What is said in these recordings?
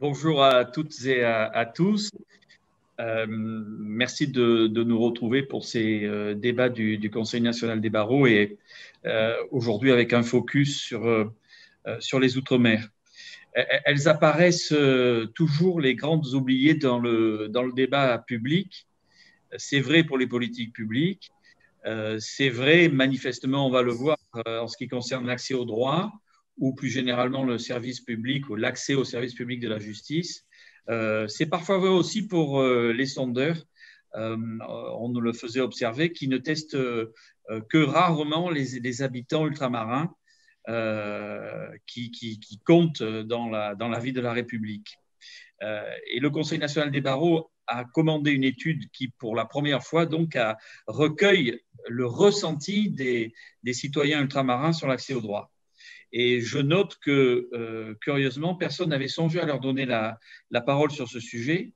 Bonjour à toutes et à tous. Merci de nous retrouver pour ces débats du Conseil national des barreaux et aujourd'hui avec un focus sur les Outre-mer. Elles apparaissent toujours les grandes oubliées dans le débat public. C'est vrai pour les politiques publiques. C'est vrai, manifestement, on va le voir en ce qui concerne l'accès au droit ou plus généralement le service public ou l'accès au service public de la justice. C'est parfois vrai aussi pour les sondeurs. On nous le faisait observer, qui ne testent que rarement les habitants ultramarins qui comptent dans la vie de la République. Et le Conseil national des barreaux a commandé une étude qui, pour la première fois, donc, recueille le ressenti des citoyens ultramarins sur l'accès au droit. Et je note que, curieusement, personne n'avait songé à leur donner la parole sur ce sujet,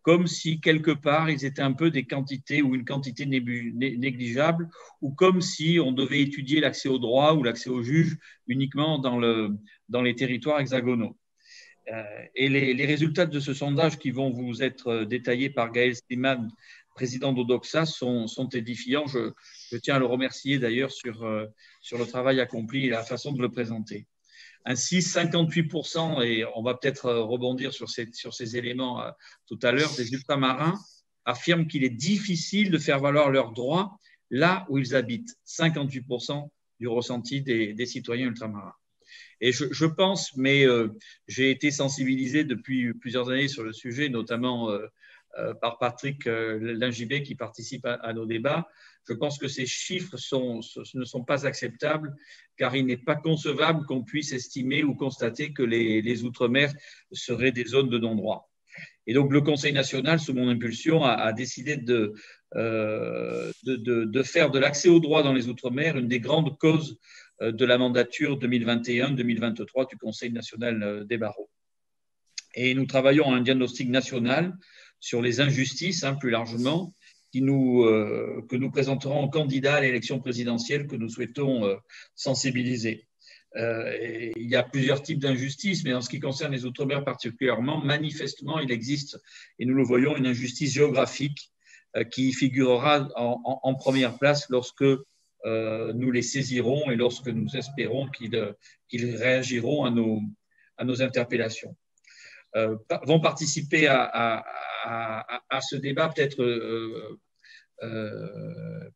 comme si quelque part ils étaient un peu des quantités ou une quantité négligeable, ou comme si on devait étudier l'accès au droit ou l'accès aux juges uniquement dans les territoires hexagonaux. Et les résultats de ce sondage qui vont vous être détaillés par Gaël Sliman, président d'Odoxa, sont édifiants. Je tiens à le remercier d'ailleurs sur le travail accompli et la façon de le présenter. Ainsi, 58%, et on va peut-être rebondir sur ces éléments tout à l'heure, des ultramarins affirment qu'il est difficile de faire valoir leurs droits là où ils habitent. 58% du ressenti des citoyens ultramarins. Et je pense, mais j'ai été sensibilisé depuis plusieurs années sur le sujet, notamment par Patrick Lingibé qui participe à nos débats. Je pense que ces chiffres ne sont pas acceptables car il n'est pas concevable qu'on puisse estimer ou constater que les Outre-mer seraient des zones de non-droit. Et donc le Conseil national, sous mon impulsion, a décidé de faire de l'accès au droit dans les Outre-mer une des grandes causes de la mandature 2021-2023 du Conseil national des barreaux. Et nous travaillons à un diagnostic national sur les injustices, plus largement, que nous présenterons aux candidats à l'élection présidentielle que nous souhaitons sensibiliser. Il y a plusieurs types d'injustices, mais en ce qui concerne les Outre-mer particulièrement, manifestement, il existe, et nous le voyons, une injustice géographique qui figurera en première place lorsque nous les saisirons et lorsque nous espérons qu'ils réagiront à nos interpellations. Vont participer à ce débat, peut-être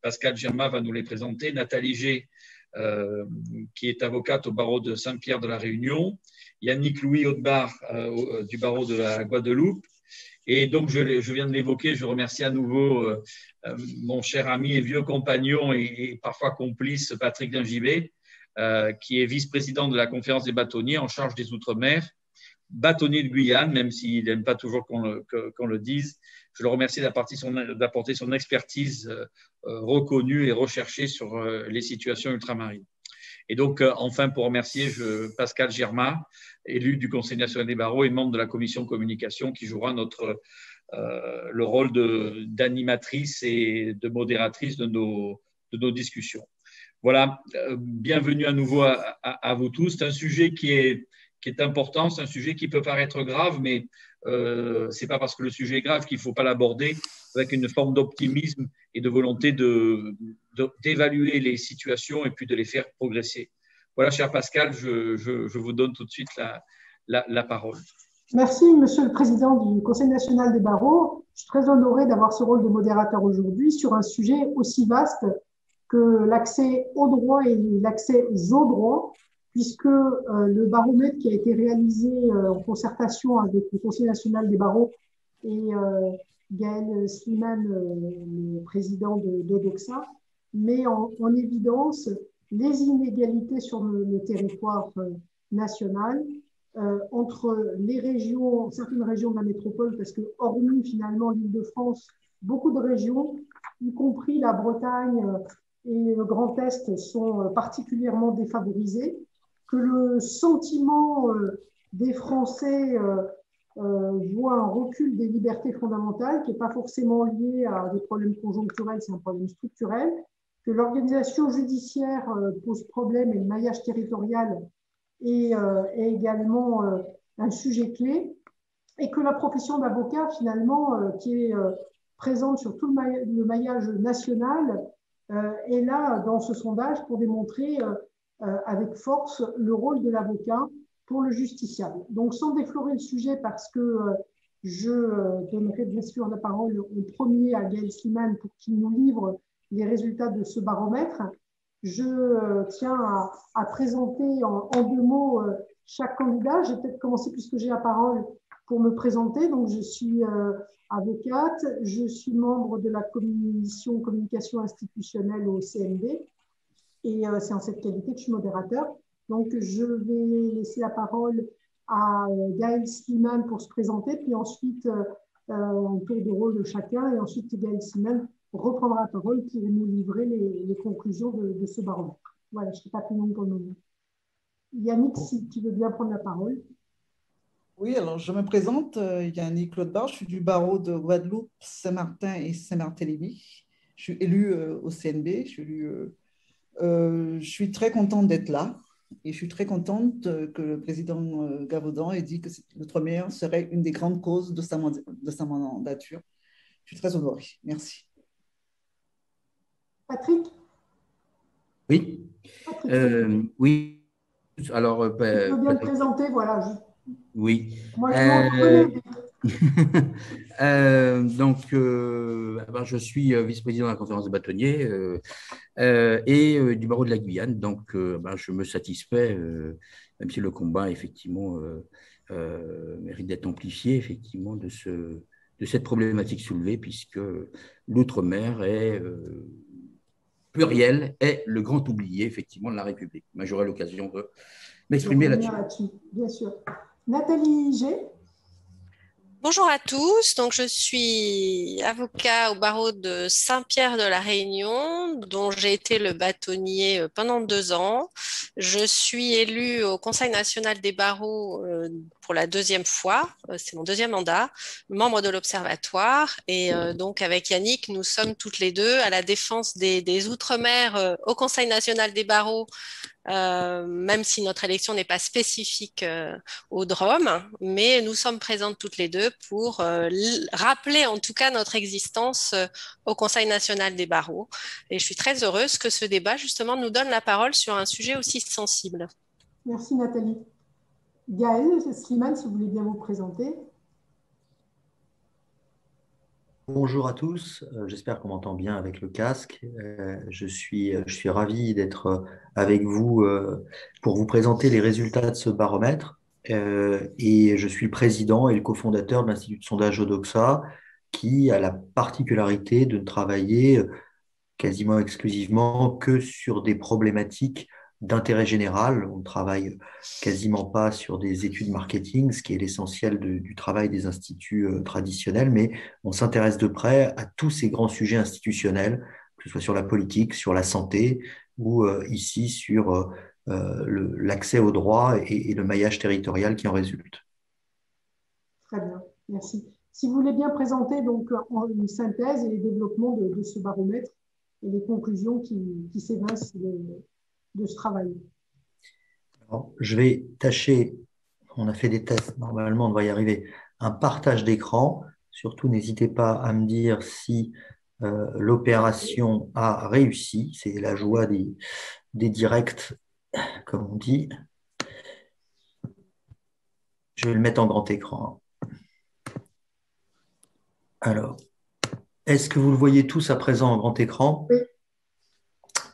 Pascal Germain va nous les présenter, Nathalie G, qui est avocate au barreau de Saint-Pierre de la Réunion, Yannick Louis Audebar du barreau de la Guadeloupe. Et donc, je viens de l'évoquer, je remercie à nouveau mon cher ami et vieux compagnon et parfois complice Patrick Lingibé, qui est vice-président de la conférence des bâtonniers en charge des Outre-mer, bâtonnier de Guyane, même s'il n'aime pas toujours qu'on le dise. Je le remercie d'apporter son expertise reconnue et recherchée sur les situations ultramarines. Et donc, enfin, pour remercier Pascal Germain, élu du Conseil national des barreaux et membre de la commission communication, qui jouera le rôle d'animatrice et de modératrice de nos discussions. Voilà, bienvenue à nouveau à vous tous. C'est un sujet qui est important, c'est un sujet qui peut paraître grave, mais ce n'est pas parce que le sujet est grave qu'il ne faut pas l'aborder avec une forme d'optimisme et de volonté d'évaluer les situations et puis de les faire progresser. Voilà, cher Pascal, je vous donne tout de suite la parole. Merci, Monsieur le Président du Conseil national des barreaux. Je suis très honoré d'avoir ce rôle de modérateur aujourd'hui sur un sujet aussi vaste que l'accès au droit et l'accès aux droits, puisque le baromètre qui a été réalisé en concertation avec le Conseil national des barreaux et Gaël Sliman, le président d'Odoxa, met en évidence les inégalités sur le territoire national entre les régions, certaines régions de la métropole, parce que hormis finalement l'Île-de-France, beaucoup de régions, y compris la Bretagne et le Grand Est, sont particulièrement défavorisées, que le sentiment des Français voit un recul des libertés fondamentales qui n'est pas forcément lié à des problèmes conjoncturels, c'est un problème structurel, que l'organisation judiciaire pose problème et le maillage territorial est également un sujet clé, et que la profession d'avocat, finalement, qui est présente sur tout le maillage national, est là dans ce sondage pour démontrer avec force le rôle de l'avocat pour le justiciable. Donc, sans déflorer le sujet, parce que je donnerai bien sûr la parole en premier à Gaël Slimane pour qu'il nous livre les résultats de ce baromètre. Je tiens à présenter en deux mots chaque candidat. Je vais peut-être commencer, puisque j'ai la parole, pour me présenter. Donc, je suis avocate, je suis membre de la commission communication institutionnelle au CND, et c'est en cette qualité que je suis modérateur. Donc, je vais laisser la parole à Gaël Slimane pour se présenter, puis ensuite un tour de rôle de chacun, et ensuite Gaël Slimane reprendra la parole pour nous livrer les conclusions de ce baromètre. Voilà, je ne serai pas plus longue pour le moment. Yannick, si tu veux bien prendre la parole. Oui, alors je me présente, Yannick Claude Barre, je suis du barreau de Guadeloupe, Saint-Martin et Saint-Barthélemy. Je suis élu au CNB, je suis très contente d'être là et je suis très contente que le président Gavaudan ait dit que l'outre-mer serait une des grandes causes de sa mandature. Je suis très honorée. Merci. Patrick? Oui. Patrick. Oui. Alors, tu peux bien te présenter, voilà. Oui. Moi, je donc, je suis vice-président de la conférence des bâtonniers et du barreau de la Guyane. Donc, je me satisfais, même si le combat, effectivement, mérite d'être amplifié, effectivement, de cette problématique soulevée, puisque l'outre-mer est pluriel, est le grand oublié, effectivement, de la République. Mais j'aurai l'occasion de m'exprimer là-dessus. Bien sûr. Nathalie G. Bonjour à tous, donc je suis avocat au barreau de Saint-Pierre de la Réunion, dont j'ai été le bâtonnier pendant 2 ans. Je suis élue au Conseil national des barreaux pour la 2e fois, c'est mon 2e mandat, membre de l'Observatoire, et donc avec Yannick, nous sommes toutes les deux à la défense des Outre-mer au Conseil national des barreaux. Même si notre élection n'est pas spécifique au Drôme, mais nous sommes présentes toutes les deux pour rappeler en tout cas notre existence au Conseil national des barreaux. Et je suis très heureuse que ce débat justement nous donne la parole sur un sujet aussi sensible. Merci Nathalie. Gaël Slimane, si vous voulez bien vous présenter. Bonjour à tous, j'espère qu'on m'entend bien avec le casque. Je suis ravi d'être avec vous pour vous présenter les résultats de ce baromètre. Et je suis le président et le cofondateur de l'Institut de sondage Odoxa, qui a la particularité de ne travailler quasiment exclusivement que sur des problématiques d'intérêt général. On ne travaille quasiment pas sur des études marketing, ce qui est l'essentiel du travail des instituts traditionnels, mais on s'intéresse de près à tous ces grands sujets institutionnels, que ce soit sur la politique, sur la santé, ou ici sur l'accès aux droits et le maillage territorial qui en résulte. Très bien, merci. Si vous voulez bien présenter donc une synthèse et les développements de ce baromètre et les conclusions qui s'évincent de ce travail. Alors, je vais tâcher, on a fait des tests, normalement on devrait y arriver, un partage d'écran. Surtout, n'hésitez pas à me dire si l'opération a réussi. C'est la joie des directs, comme on dit. Je vais le mettre en grand écran. Alors, est-ce que vous le voyez tous à présent en grand écran? Oui.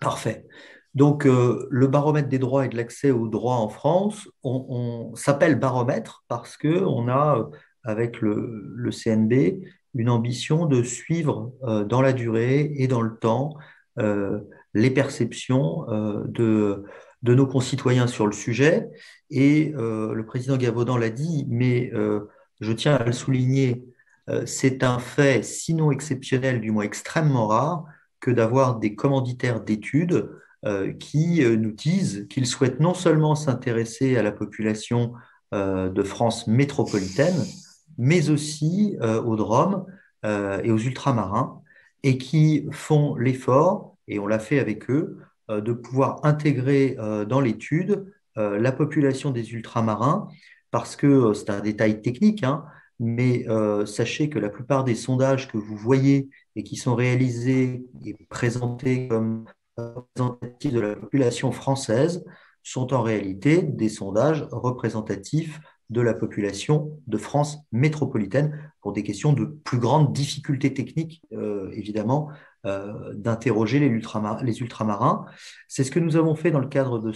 Parfait. Donc, le baromètre des droits et de l'accès aux droits en France, on s'appelle baromètre parce qu'on a, avec le CNB, une ambition de suivre dans la durée et dans le temps les perceptions de nos concitoyens sur le sujet. Et le président Gavaudan l'a dit, mais je tiens à le souligner, c'est un fait, sinon exceptionnel, du moins extrêmement rare, que d'avoir des commanditaires d'études qui nous disent qu'ils souhaitent non seulement s'intéresser à la population de France métropolitaine, mais aussi aux DROM et aux ultramarins, et qui font l'effort, et on l'a fait avec eux, de pouvoir intégrer dans l'étude la population des ultramarins, parce que c'est un détail technique, hein, mais sachez que la plupart des sondages que vous voyez et qui sont réalisés et présentés comme représentatifs de la population française sont en réalité des sondages représentatifs de la population de France métropolitaine pour des questions de plus grande difficulté technique, évidemment, d'interroger les ultramarins. C'est ce que nous avons fait dans le cadre de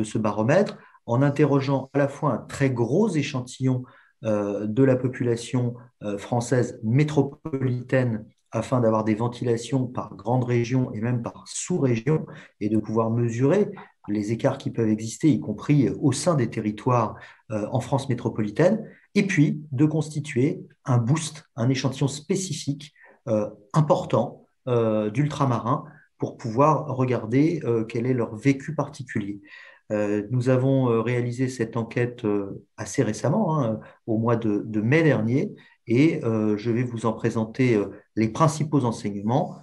ce baromètre, en interrogeant à la fois un très gros échantillon de la population française métropolitaine afin d'avoir des ventilations par grande région et même par sous-région et de pouvoir mesurer les écarts qui peuvent exister, y compris au sein des territoires en France métropolitaine, et puis de constituer un boost, un échantillon spécifique important d'ultramarins pour pouvoir regarder quel est leur vécu particulier. Nous avons réalisé cette enquête assez récemment, hein, au mois de mai dernier, et je vais vous en présenter les principaux enseignements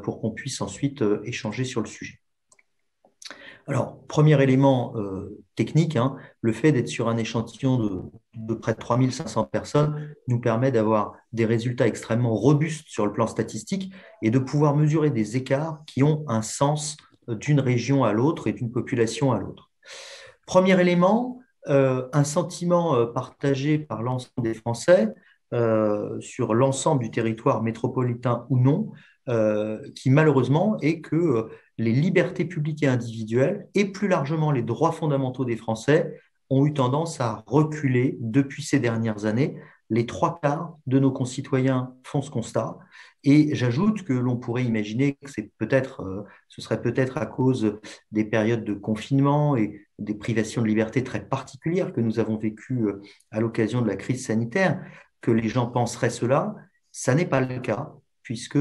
pour qu'on puisse ensuite échanger sur le sujet. Alors, premier élément technique, hein, le fait d'être sur un échantillon de près de 3500 personnes nous permet d'avoir des résultats extrêmement robustes sur le plan statistique et de pouvoir mesurer des écarts qui ont un sens d'une région à l'autre et d'une population à l'autre. Premier élément, un sentiment partagé par l'ensemble des Français sur l'ensemble du territoire métropolitain ou non, qui malheureusement est que les libertés publiques et individuelles et plus largement les droits fondamentaux des Français ont eu tendance à reculer depuis ces dernières années. Les 3/4 de nos concitoyens font ce constat. Et j'ajoute que l'on pourrait imaginer que ce serait peut-être à cause des périodes de confinement et des privations de liberté très particulières que nous avons vécues à l'occasion de la crise sanitaire que les gens penseraient cela. Ça n'est pas le cas, puisque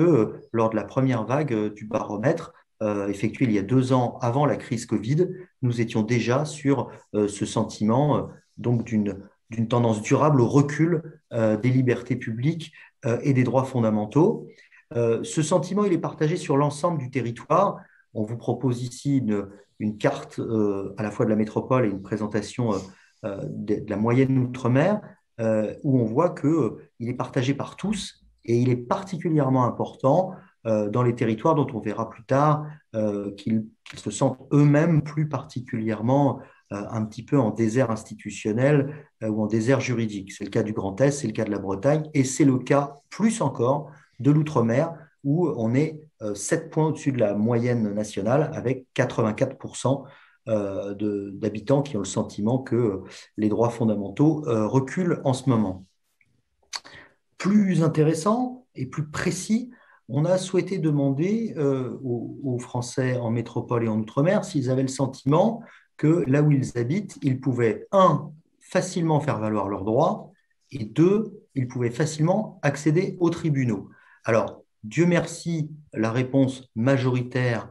lors de la première vague du baromètre, effectuée il y a 2 ans avant la crise Covid, nous étions déjà sur ce sentiment donc d'une tendance durable au recul des libertés publiques et des droits fondamentaux. Ce sentiment, il est partagé sur l'ensemble du territoire. On vous propose ici une carte à la fois de la métropole et une présentation de la moyenne outre-mer, où on voit qu'il est partagé par tous et il est particulièrement important dans les territoires dont on verra plus tard qu'ils se sentent eux-mêmes plus particulièrement un petit peu en désert institutionnel ou en désert juridique. C'est le cas du Grand Est, c'est le cas de la Bretagne et c'est le cas plus encore de l'outre-mer où on est 7 points au-dessus de la moyenne nationale avec 84% d'habitants qui ont le sentiment que les droits fondamentaux reculent en ce moment. Plus intéressant et plus précis, on a souhaité demander aux Français en métropole et en outre-mer s'ils avaient le sentiment que là où ils habitent, ils pouvaient, 1, facilement faire valoir leurs droits, et 2, ils pouvaient facilement accéder aux tribunaux. Alors, Dieu merci, la réponse majoritaire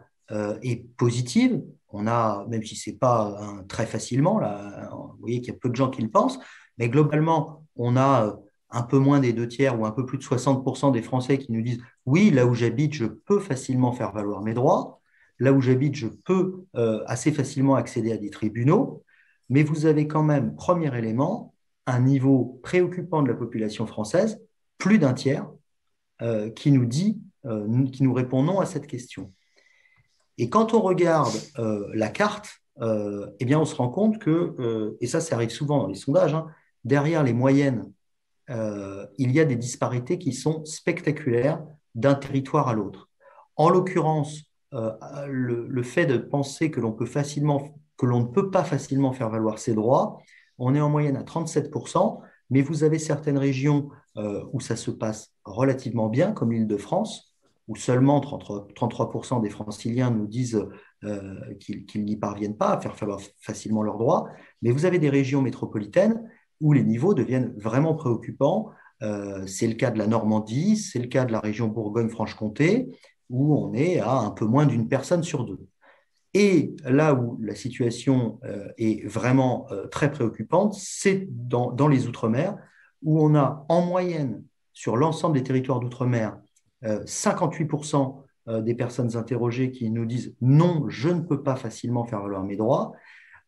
est positive. On a, même si ce n'est pas très facilement, là, vous voyez qu'il y a peu de gens qui le pensent, mais globalement, on a un peu moins des 2/3 ou un peu plus de 60% des Français qui nous disent « Oui, là où j'habite, je peux facilement faire valoir mes droits. Là où j'habite, je peux assez facilement accéder à des tribunaux. » Mais vous avez quand même, premier élément, un niveau préoccupant de la population française, plus d'un tiers, qui nous répond non à cette question. Et quand on regarde la carte, eh bien on se rend compte que, et ça arrive souvent dans les sondages, hein, derrière les moyennes, il y a des disparités qui sont spectaculaires d'un territoire à l'autre. En l'occurrence, le fait de penser que l'on ne peut pas facilement faire valoir ses droits, on est en moyenne à 37%, mais vous avez certaines régions où ça se passe relativement bien, comme l'Île-de-France, où seulement 33% des Franciliens nous disent qu'ils n'y parviennent pas à faire valoir facilement leurs droits, mais vous avez des régions métropolitaines où les niveaux deviennent vraiment préoccupants. C'est le cas de la Normandie, c'est le cas de la région Bourgogne-Franche-Comté, où on est à un peu moins d'une personne sur 2. Et là où la situation est vraiment très préoccupante, c'est dans les Outre-mer, où on a en moyenne, sur l'ensemble des territoires d'Outre-mer, 58% des personnes interrogées qui nous disent « Non, je ne peux pas facilement faire valoir mes droits »,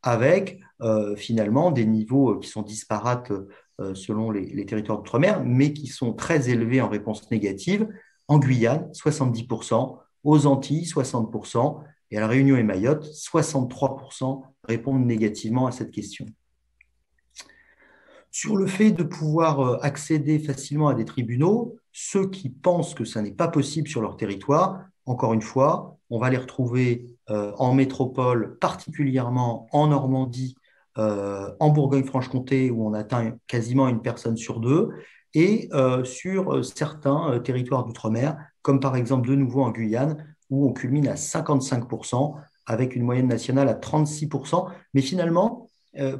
avec finalement des niveaux qui sont disparates selon les territoires d'outre-mer, mais qui sont très élevés en réponse négative. En Guyane, 70%, aux Antilles, 60%, et à La Réunion et Mayotte, 63% répondent négativement à cette question. Sur le fait de pouvoir accéder facilement à des tribunaux, ceux qui pensent que ça n'est pas possible sur leur territoire, encore une fois, on va les retrouver en métropole, particulièrement en Normandie, en Bourgogne-Franche-Comté, où on atteint quasiment une personne sur deux, et sur certains territoires d'outre-mer, comme par exemple de nouveau en Guyane, où on culmine à 55%, avec une moyenne nationale à 36%. Mais finalement,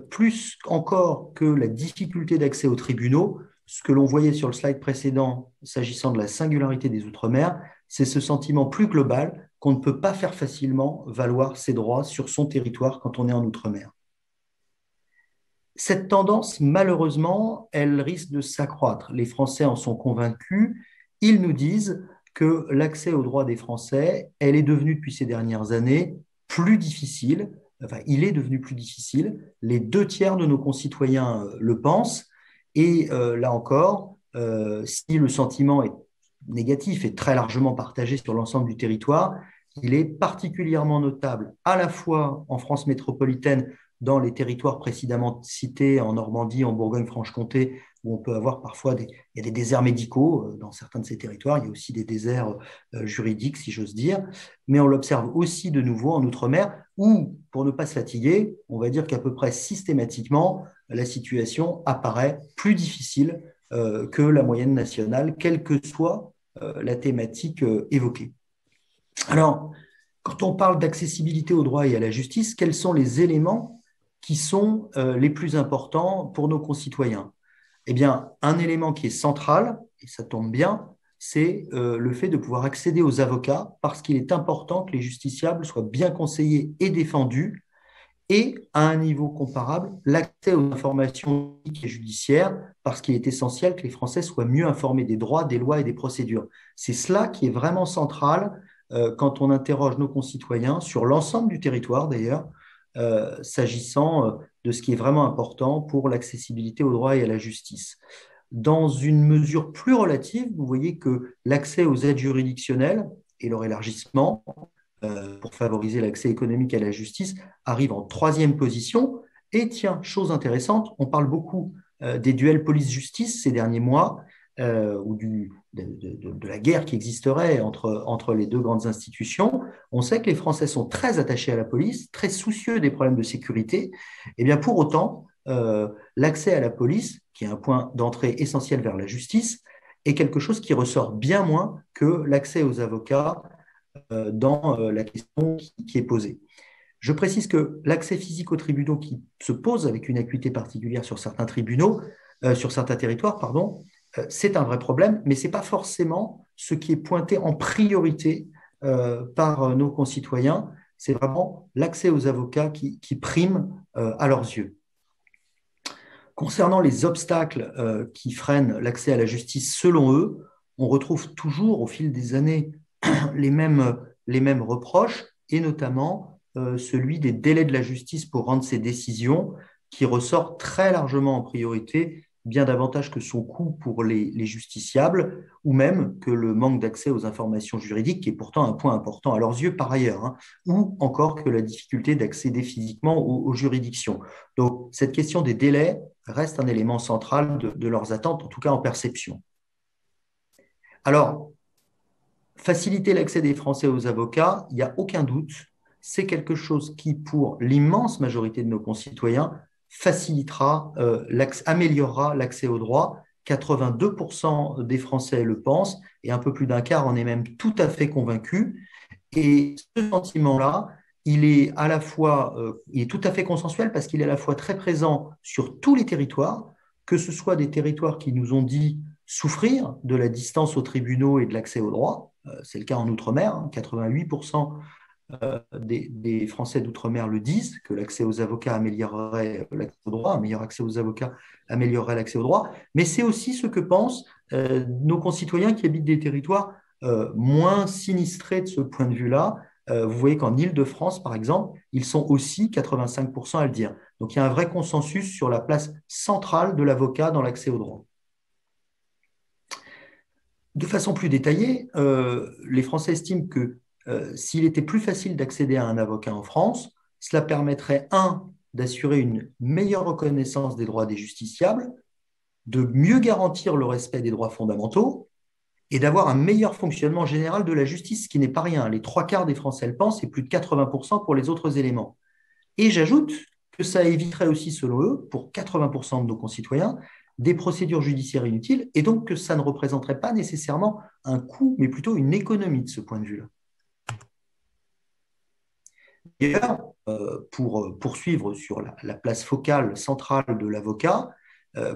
plus encore que la difficulté d'accès aux tribunaux, ce que l'on voyait sur le slide précédent s'agissant de la singularité des Outre-mer, c'est ce sentiment plus global qu'on ne peut pas faire facilement valoir ses droits sur son territoire quand on est en Outre-mer. Cette tendance, malheureusement, elle risque de s'accroître. Les Français en sont convaincus. Ils nous disent que l'accès aux droits des Français, elle est devenue depuis ces dernières années plus difficile. Enfin, il est devenu plus difficile. Les 2/3 de nos concitoyens le pensent. Et là encore, si le sentiment est négatif et très largement partagé sur l'ensemble du territoire, il est particulièrement notable à la fois en France métropolitaine, dans les territoires précédemment cités, en Normandie, en Bourgogne-Franche-Comté, où on peut avoir parfois il y a des déserts médicaux dans certains de ces territoires, il y a aussi des déserts juridiques, si j'ose dire, mais on l'observe aussi de nouveau en Outre-mer, où, pour ne pas se fatiguer, on va dire qu'à peu près systématiquement, la situation apparaît plus difficile que la moyenne nationale, quelle que soit la thématique évoquée. Alors, quand on parle d'accessibilité au droit et à la justice, quels sont les éléments qui sont les plus importants pour nos concitoyens? Eh bien, un élément qui est central, et ça tombe bien, c'est le fait de pouvoir accéder aux avocats, parce qu'il est important que les justiciables soient bien conseillés et défendus, et à un niveau comparable, l'accès aux informations publiques et judiciaires, parce qu'il est essentiel que les Français soient mieux informés des droits, des lois et des procédures. C'est cela qui est vraiment central quand on interroge nos concitoyens sur l'ensemble du territoire d'ailleurs, s'agissant de ce qui est vraiment important pour l'accessibilité au droit et à la justice. Dans une mesure plus relative, vous voyez que l'accès aux aides juridictionnelles et leur élargissement pour favoriser l'accès économique à la justice arrive en 3e position. Et tiens, chose intéressante, on parle beaucoup des duels police-justice ces derniers mois, ou de la guerre qui existerait entre les deux grandes institutions. On sait que les Français sont très attachés à la police, très soucieux des problèmes de sécurité. Et bien pour autant, l'accès à la police, qui est un point d'entrée essentiel vers la justice, est quelque chose qui ressort bien moins que l'accès aux avocats dans la question qui est posée. Je précise que l'accès physique aux tribunaux qui se pose avec une acuité particulière sur certains tribunaux, sur certains territoires, pardon, c'est un vrai problème, mais ce n'est pas forcément ce qui est pointé en priorité par nos concitoyens. C'est vraiment l'accès aux avocats qui prime à leurs yeux. Concernant les obstacles qui freinent l'accès à la justice selon eux, on retrouve toujours au fil des années les mêmes reproches, et notamment celui des délais de la justice pour rendre ses décisions, qui ressort très largement en priorité, bien davantage que son coût pour les justiciables, ou même que le manque d'accès aux informations juridiques, qui est pourtant un point important à leurs yeux par ailleurs, hein, ou encore que la difficulté d'accéder physiquement aux juridictions. Donc, cette question des délais reste un élément central de leurs attentes, en tout cas en perception. Alors, faciliter l'accès des Français aux avocats, il n'y a aucun doute, c'est quelque chose qui, pour l'immense majorité de nos concitoyens, facilitera, améliorera l'accès au droit. 82% des Français le pensent, et un peu plus d'un quart en est même tout à fait convaincu. Et ce sentiment-là, il est à la fois, il est tout à fait consensuel parce qu'il est à la fois très présent sur tous les territoires, que ce soit des territoires qui nous ont dit souffrir de la distance aux tribunaux et de l'accès au droit. C'est le cas en Outre-mer, hein, 88% des Français d'Outre-mer le disent, que l'accès aux avocats améliorerait l'accès au droit, un meilleur accès aux avocats améliorerait l'accès au droit, mais c'est aussi ce que pensent nos concitoyens qui habitent des territoires moins sinistrés de ce point de vue-là, vous voyez qu'en Île-de-France, par exemple, ils sont aussi 85% à le dire. Donc, il y a un vrai consensus sur la place centrale de l'avocat dans l'accès au droit. De façon plus détaillée, les Français estiment que s'il était plus facile d'accéder à un avocat en France, cela permettrait, d'assurer une meilleure reconnaissance des droits des justiciables, de mieux garantir le respect des droits fondamentaux et d'avoir un meilleur fonctionnement général de la justice, ce qui n'est pas rien. Les 3/4 des Français le pensent et plus de 80% pour les autres éléments. Et j'ajoute que ça éviterait aussi, selon eux, pour 80% de nos concitoyens, des procédures judiciaires inutiles, et donc que ça ne représenterait pas nécessairement un coût, mais plutôt une économie de ce point de vue-là. D'ailleurs, pour poursuivre sur la place focale centrale de l'avocat,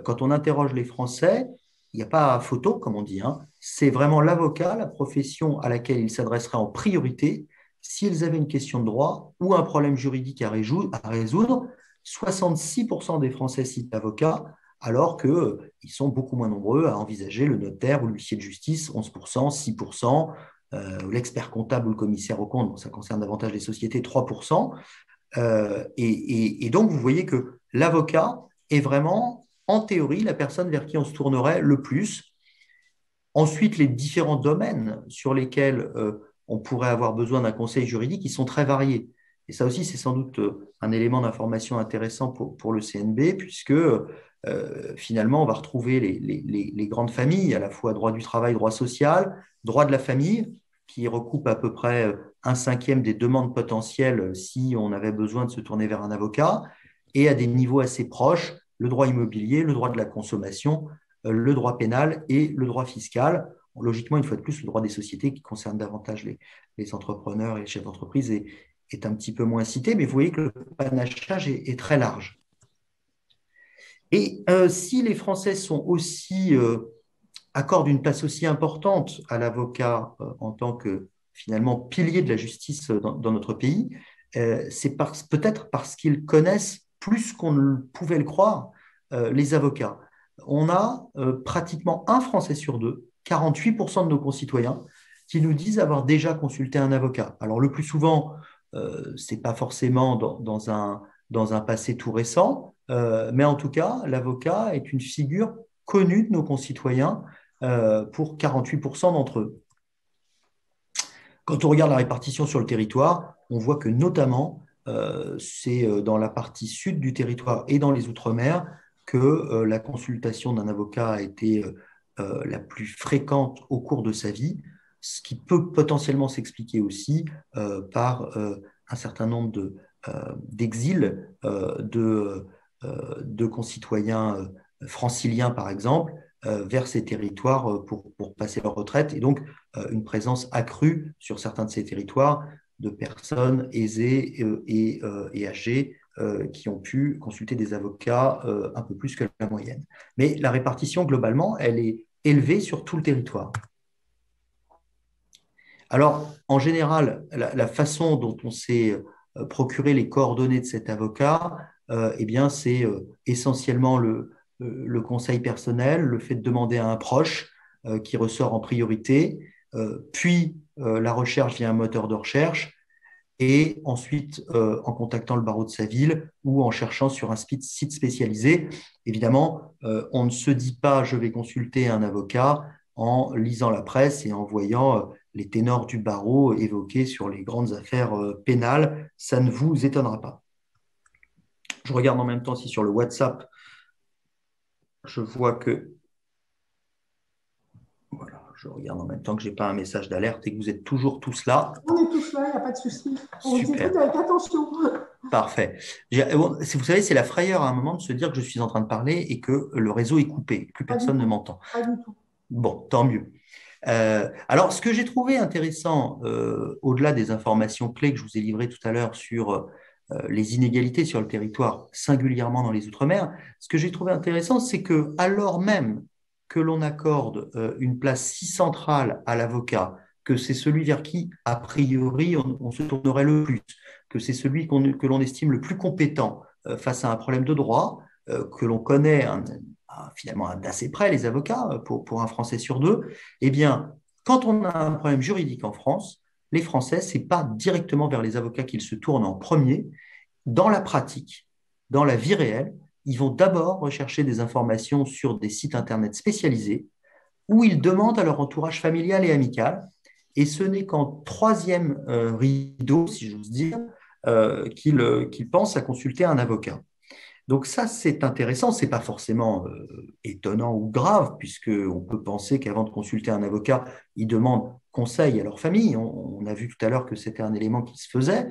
quand on interroge les Français, il n'y a pas photo, comme on dit, hein. C'est vraiment l'avocat, la profession à laquelle ils s'adresseraient en priorité s'ils avaient une question de droit ou un problème juridique à résoudre. 66% des Français citent l'avocat, alors qu'ils sont beaucoup moins nombreux à envisager le notaire ou l'huissier de justice, 11%, 6%, l'expert comptable ou le commissaire aux comptes, bon, ça concerne davantage les sociétés, 3%. Et donc, vous voyez que l'avocat est vraiment, en théorie, la personne vers qui on se tournerait le plus. Ensuite, les différents domaines sur lesquels on pourrait avoir besoin d'un conseil juridique, ils sont très variés. Et ça aussi, c'est sans doute un élément d'information intéressant pour le CNB, puisque finalement, on va retrouver les grandes familles, à la fois droit du travail, droit social, droit de la famille, qui recoupe à peu près 1/5 des demandes potentielles si on avait besoin de se tourner vers un avocat, et à des niveaux assez proches, le droit immobilier, le droit de la consommation, le droit pénal et le droit fiscal. Logiquement, une fois de plus, le droit des sociétés qui concerne davantage les entrepreneurs et les chefs d'entreprise est un petit peu moins cité, mais vous voyez que le panachage est très large. Et si les Français sont aussi, accordent une place aussi importante à l'avocat en tant que finalement pilier de la justice dans notre pays, c'est peut-être parce qu'ils connaissent plus qu'on ne pouvait le croire les avocats. On a pratiquement un Français sur deux, 48% de nos concitoyens, qui nous disent avoir déjà consulté un avocat. Alors le plus souvent, ce n'est pas forcément dans un passé tout récent, mais en tout cas, l'avocat est une figure connue de nos concitoyens pour 48% d'entre eux. Quand on regarde la répartition sur le territoire, on voit que notamment, c'est dans la partie sud du territoire et dans les Outre-mer que la consultation d'un avocat a été la plus fréquente au cours de sa vie, ce qui peut potentiellement s'expliquer aussi par un certain nombre d'exils de concitoyens franciliens, par exemple, vers ces territoires pour passer leur retraite, et donc une présence accrue sur certains de ces territoires de personnes aisées et âgées qui ont pu consulter des avocats un peu plus que la moyenne. Mais la répartition, globalement, elle est élevée sur tout le territoire. Alors, en général, la façon dont on s'est procuré les coordonnées de cet avocat, eh bien, c'est essentiellement le conseil personnel, le fait de demander à un proche qui ressort en priorité, puis la recherche via un moteur de recherche, et ensuite en contactant le barreau de sa ville ou en cherchant sur un site spécialisé. Évidemment, on ne se dit pas « je vais consulter un avocat » en lisant la presse et en voyant les ténors du barreau évoqués sur les grandes affaires pénales. Ça ne vous étonnera pas. Je regarde en même temps si sur le WhatsApp, je vois que... Voilà, je regarde en même temps que je n'ai pas un message d'alerte et que vous êtes toujours tous là. On est tous là, il n'y a pas de souci. On vous écoute avec attention. Parfait. Vous savez, c'est la frayeur à un moment de se dire que je suis en train de parler et que le réseau est coupé, plus personne ne m'entend. Pas du tout. Bon, tant mieux. Alors, ce que j'ai trouvé intéressant, au-delà des informations clés que je vous ai livrées tout à l'heure sur les inégalités sur le territoire, singulièrement dans les Outre-mer, ce que j'ai trouvé intéressant, c'est que, alors même que l'on accorde une place si centrale à l'avocat, que c'est celui vers qui, a priori, on se tournerait le plus, que c'est celui que l'on estime le plus compétent face à un problème de droit, que l'on connaît finalement d'assez près, les avocats, pour un Français sur deux, eh bien, quand on a un problème juridique en France, les Français, ce n'est pas directement vers les avocats qu'ils se tournent en premier. Dans la pratique, dans la vie réelle, ils vont d'abord rechercher des informations sur des sites Internet spécialisés où ils demandent à leur entourage familial et amical. Et ce n'est qu'en troisième rideau, si j'ose dire, qu'ils pensent à consulter un avocat. Donc ça, c'est intéressant. Ce n'est pas forcément étonnant ou grave, puisqu'on peut penser qu'avant de consulter un avocat, ils demandent conseil à leur famille. On a vu tout à l'heure que c'était un élément qui se faisait.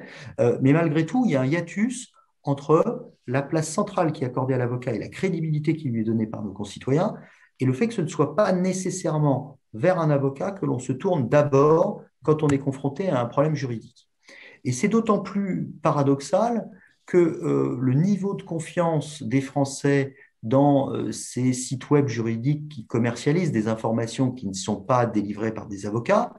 Mais malgré tout, il y a un hiatus entre la place centrale qui est accordée à l'avocat et la crédibilité qui lui est donnée par nos concitoyens, et le fait que ce ne soit pas nécessairement vers un avocat que l'on se tourne d'abord quand on est confronté à un problème juridique. Et c'est d'autant plus paradoxal que le niveau de confiance des Français dans ces sites web juridiques qui commercialisent des informations qui ne sont pas délivrées par des avocats,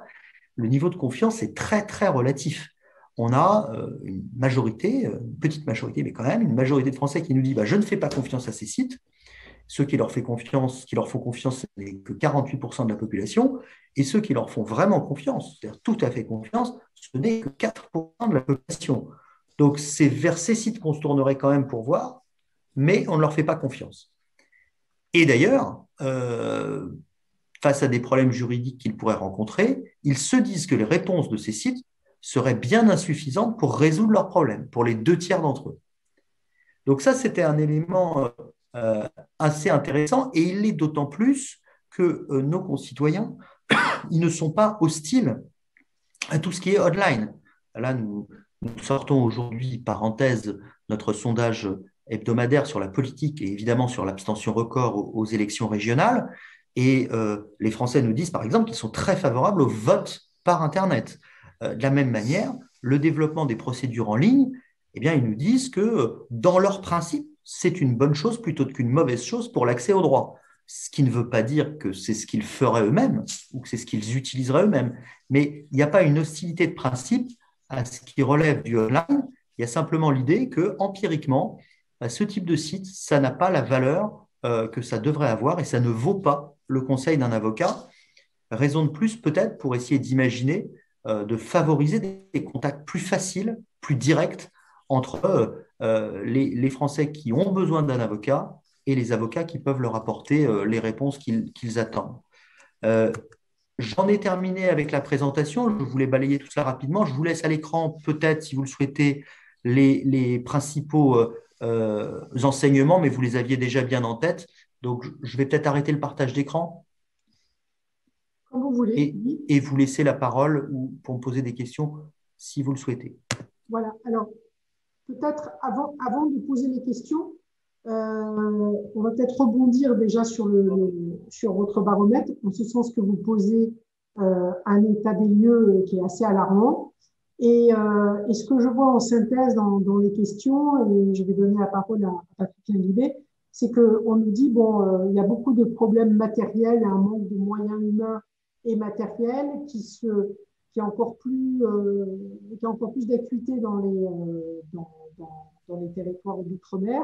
le niveau de confiance est très, très relatif. On a une majorité, une petite majorité, mais quand même, une majorité de Français qui nous dit je ne fais pas confiance à ces sites. Ceux qui leur font confiance, ce n'est que 48% de la population, et ceux qui leur font vraiment confiance, c'est-à-dire tout à fait confiance, ce n'est que 4% de la population. Donc, c'est vers ces sites qu'on se tournerait quand même pour voir, mais on ne leur fait pas confiance. Et d'ailleurs, face à des problèmes juridiques qu'ils pourraient rencontrer, ils se disent que les réponses de ces sites seraient bien insuffisantes pour résoudre leurs problèmes, pour les 2 tiers d'entre eux. Donc ça, c'était un élément assez intéressant, et il l'est d'autant plus que nos concitoyens, ils ne sont pas hostiles à tout ce qui est online. Là, nous sortons aujourd'hui, parenthèse, notre sondage hebdomadaire sur la politique et évidemment sur l'abstention record aux élections régionales. Et les Français nous disent, par exemple, qu'ils sont très favorables au vote par Internet. De la même manière, le développement des procédures en ligne, eh bien, ils nous disent que dans leur principe, c'est une bonne chose plutôt qu'une mauvaise chose pour l'accès au droit. Ce qui ne veut pas dire que c'est ce qu'ils feraient eux-mêmes ou que c'est ce qu'ils utiliseraient eux-mêmes. Mais il n'y a pas une hostilité de principe à ce qui relève du online. Il y a simplement l'idée que, empiriquement, ce type de site, ça n'a pas la valeur que ça devrait avoir et ça ne vaut pas le conseil d'un avocat. Raison de plus, peut-être, pour essayer d'imaginer, de favoriser des contacts plus faciles, plus directs entre les Français qui ont besoin d'un avocat et les avocats qui peuvent leur apporter les réponses qu'ils attendent. J'en ai terminé avec la présentation. Je voulais balayer tout ça rapidement. Je vous laisse à l'écran, peut-être, si vous le souhaitez, les principaux enseignements, mais vous les aviez déjà bien en tête. Donc, je vais peut-être arrêter le partage d'écran. Comme vous voulez. Et vous laisser la parole pour me poser des questions, si vous le souhaitez. Voilà. Alors, peut-être avant de poser les questions, on va peut-être rebondir déjà sur votre baromètre, en ce sens que vous posez un état des lieux qui est assez alarmant. Et ce que je vois en synthèse dans les questions, et je vais donner la parole à Patrick Linguibé, c'est qu'on nous dit, il y a beaucoup de problèmes matériels, un manque de moyens humains et matériels qui a encore plus d'acuité dans les territoires d'outre-mer.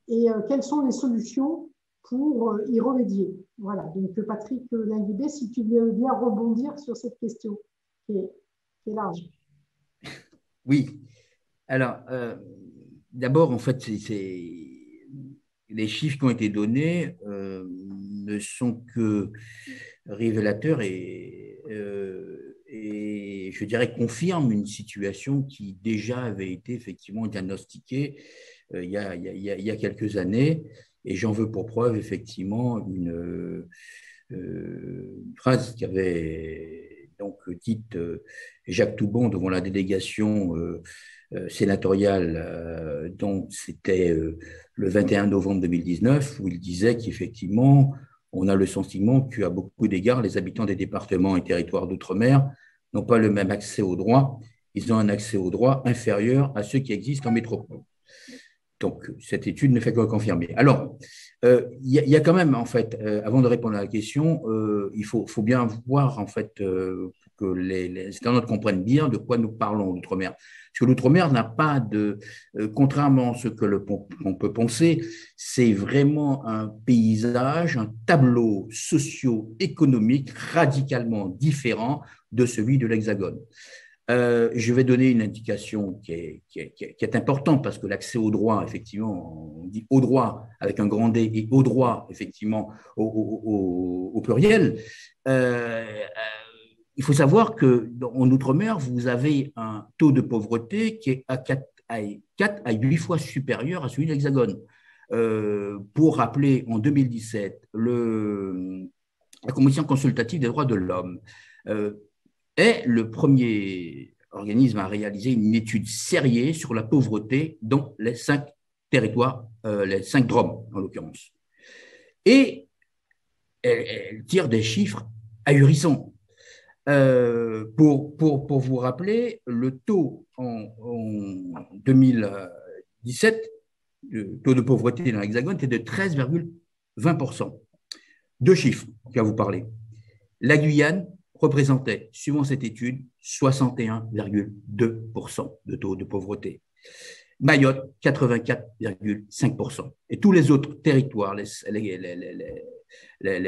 Et quelles sont les solutions pour y remédier? Voilà, donc Patrick Linguibé, si tu veux bien rebondir sur cette question qui est large. Oui, alors d'abord, en fait, les chiffres qui ont été donnés ne sont que révélateurs et je dirais confirment une situation qui déjà avait été effectivement diagnostiquée il y a quelques années, et j'en veux pour preuve effectivement une phrase qu'avait donc dite Jacques Toubon devant la délégation sénatoriale, dont c'était le 21 novembre 2019, où il disait qu'effectivement, on a le sentiment qu'à beaucoup d'égards, les habitants des départements et territoires d'outre-mer n'ont pas le même accès au droit. Ils ont un accès au droit inférieur à ceux qui existent en métropole. Donc, cette étude ne fait que confirmer. Alors, il y a quand même, en fait, avant de répondre à la question, il faut bien voir, en fait, que les internautes comprennent bien de quoi nous parlons d'outre-mer. Parce que l'outre-mer n'a pas de… contrairement à ce qu'on peut penser, c'est vraiment un paysage, un tableau socio-économique radicalement différent de celui de l'Hexagone. Je vais donner une indication qui est importante parce que l'accès au droit, effectivement, on dit au droit avec un grand D et au droit, effectivement, au pluriel. Il faut savoir qu'en Outre-mer, vous avez un taux de pauvreté qui est à 4 à 8 fois supérieur à celui de l'Hexagone. Pour rappeler, en 2017, la Commission consultative des droits de l'homme est le premier organisme à réaliser une étude sérieuse sur la pauvreté dans les 5 territoires, les 5 DROM en l'occurrence. Et elle tire des chiffres ahurissants. Pour vous rappeler, le taux en 2017, le taux de pauvreté dans l'Hexagone était de 13,20%. 2 chiffres qui va vous parler. La Guyane représentait, suivant cette étude, 61,2% de taux de pauvreté. Mayotte, 84,5%. Et tous les autres territoires, les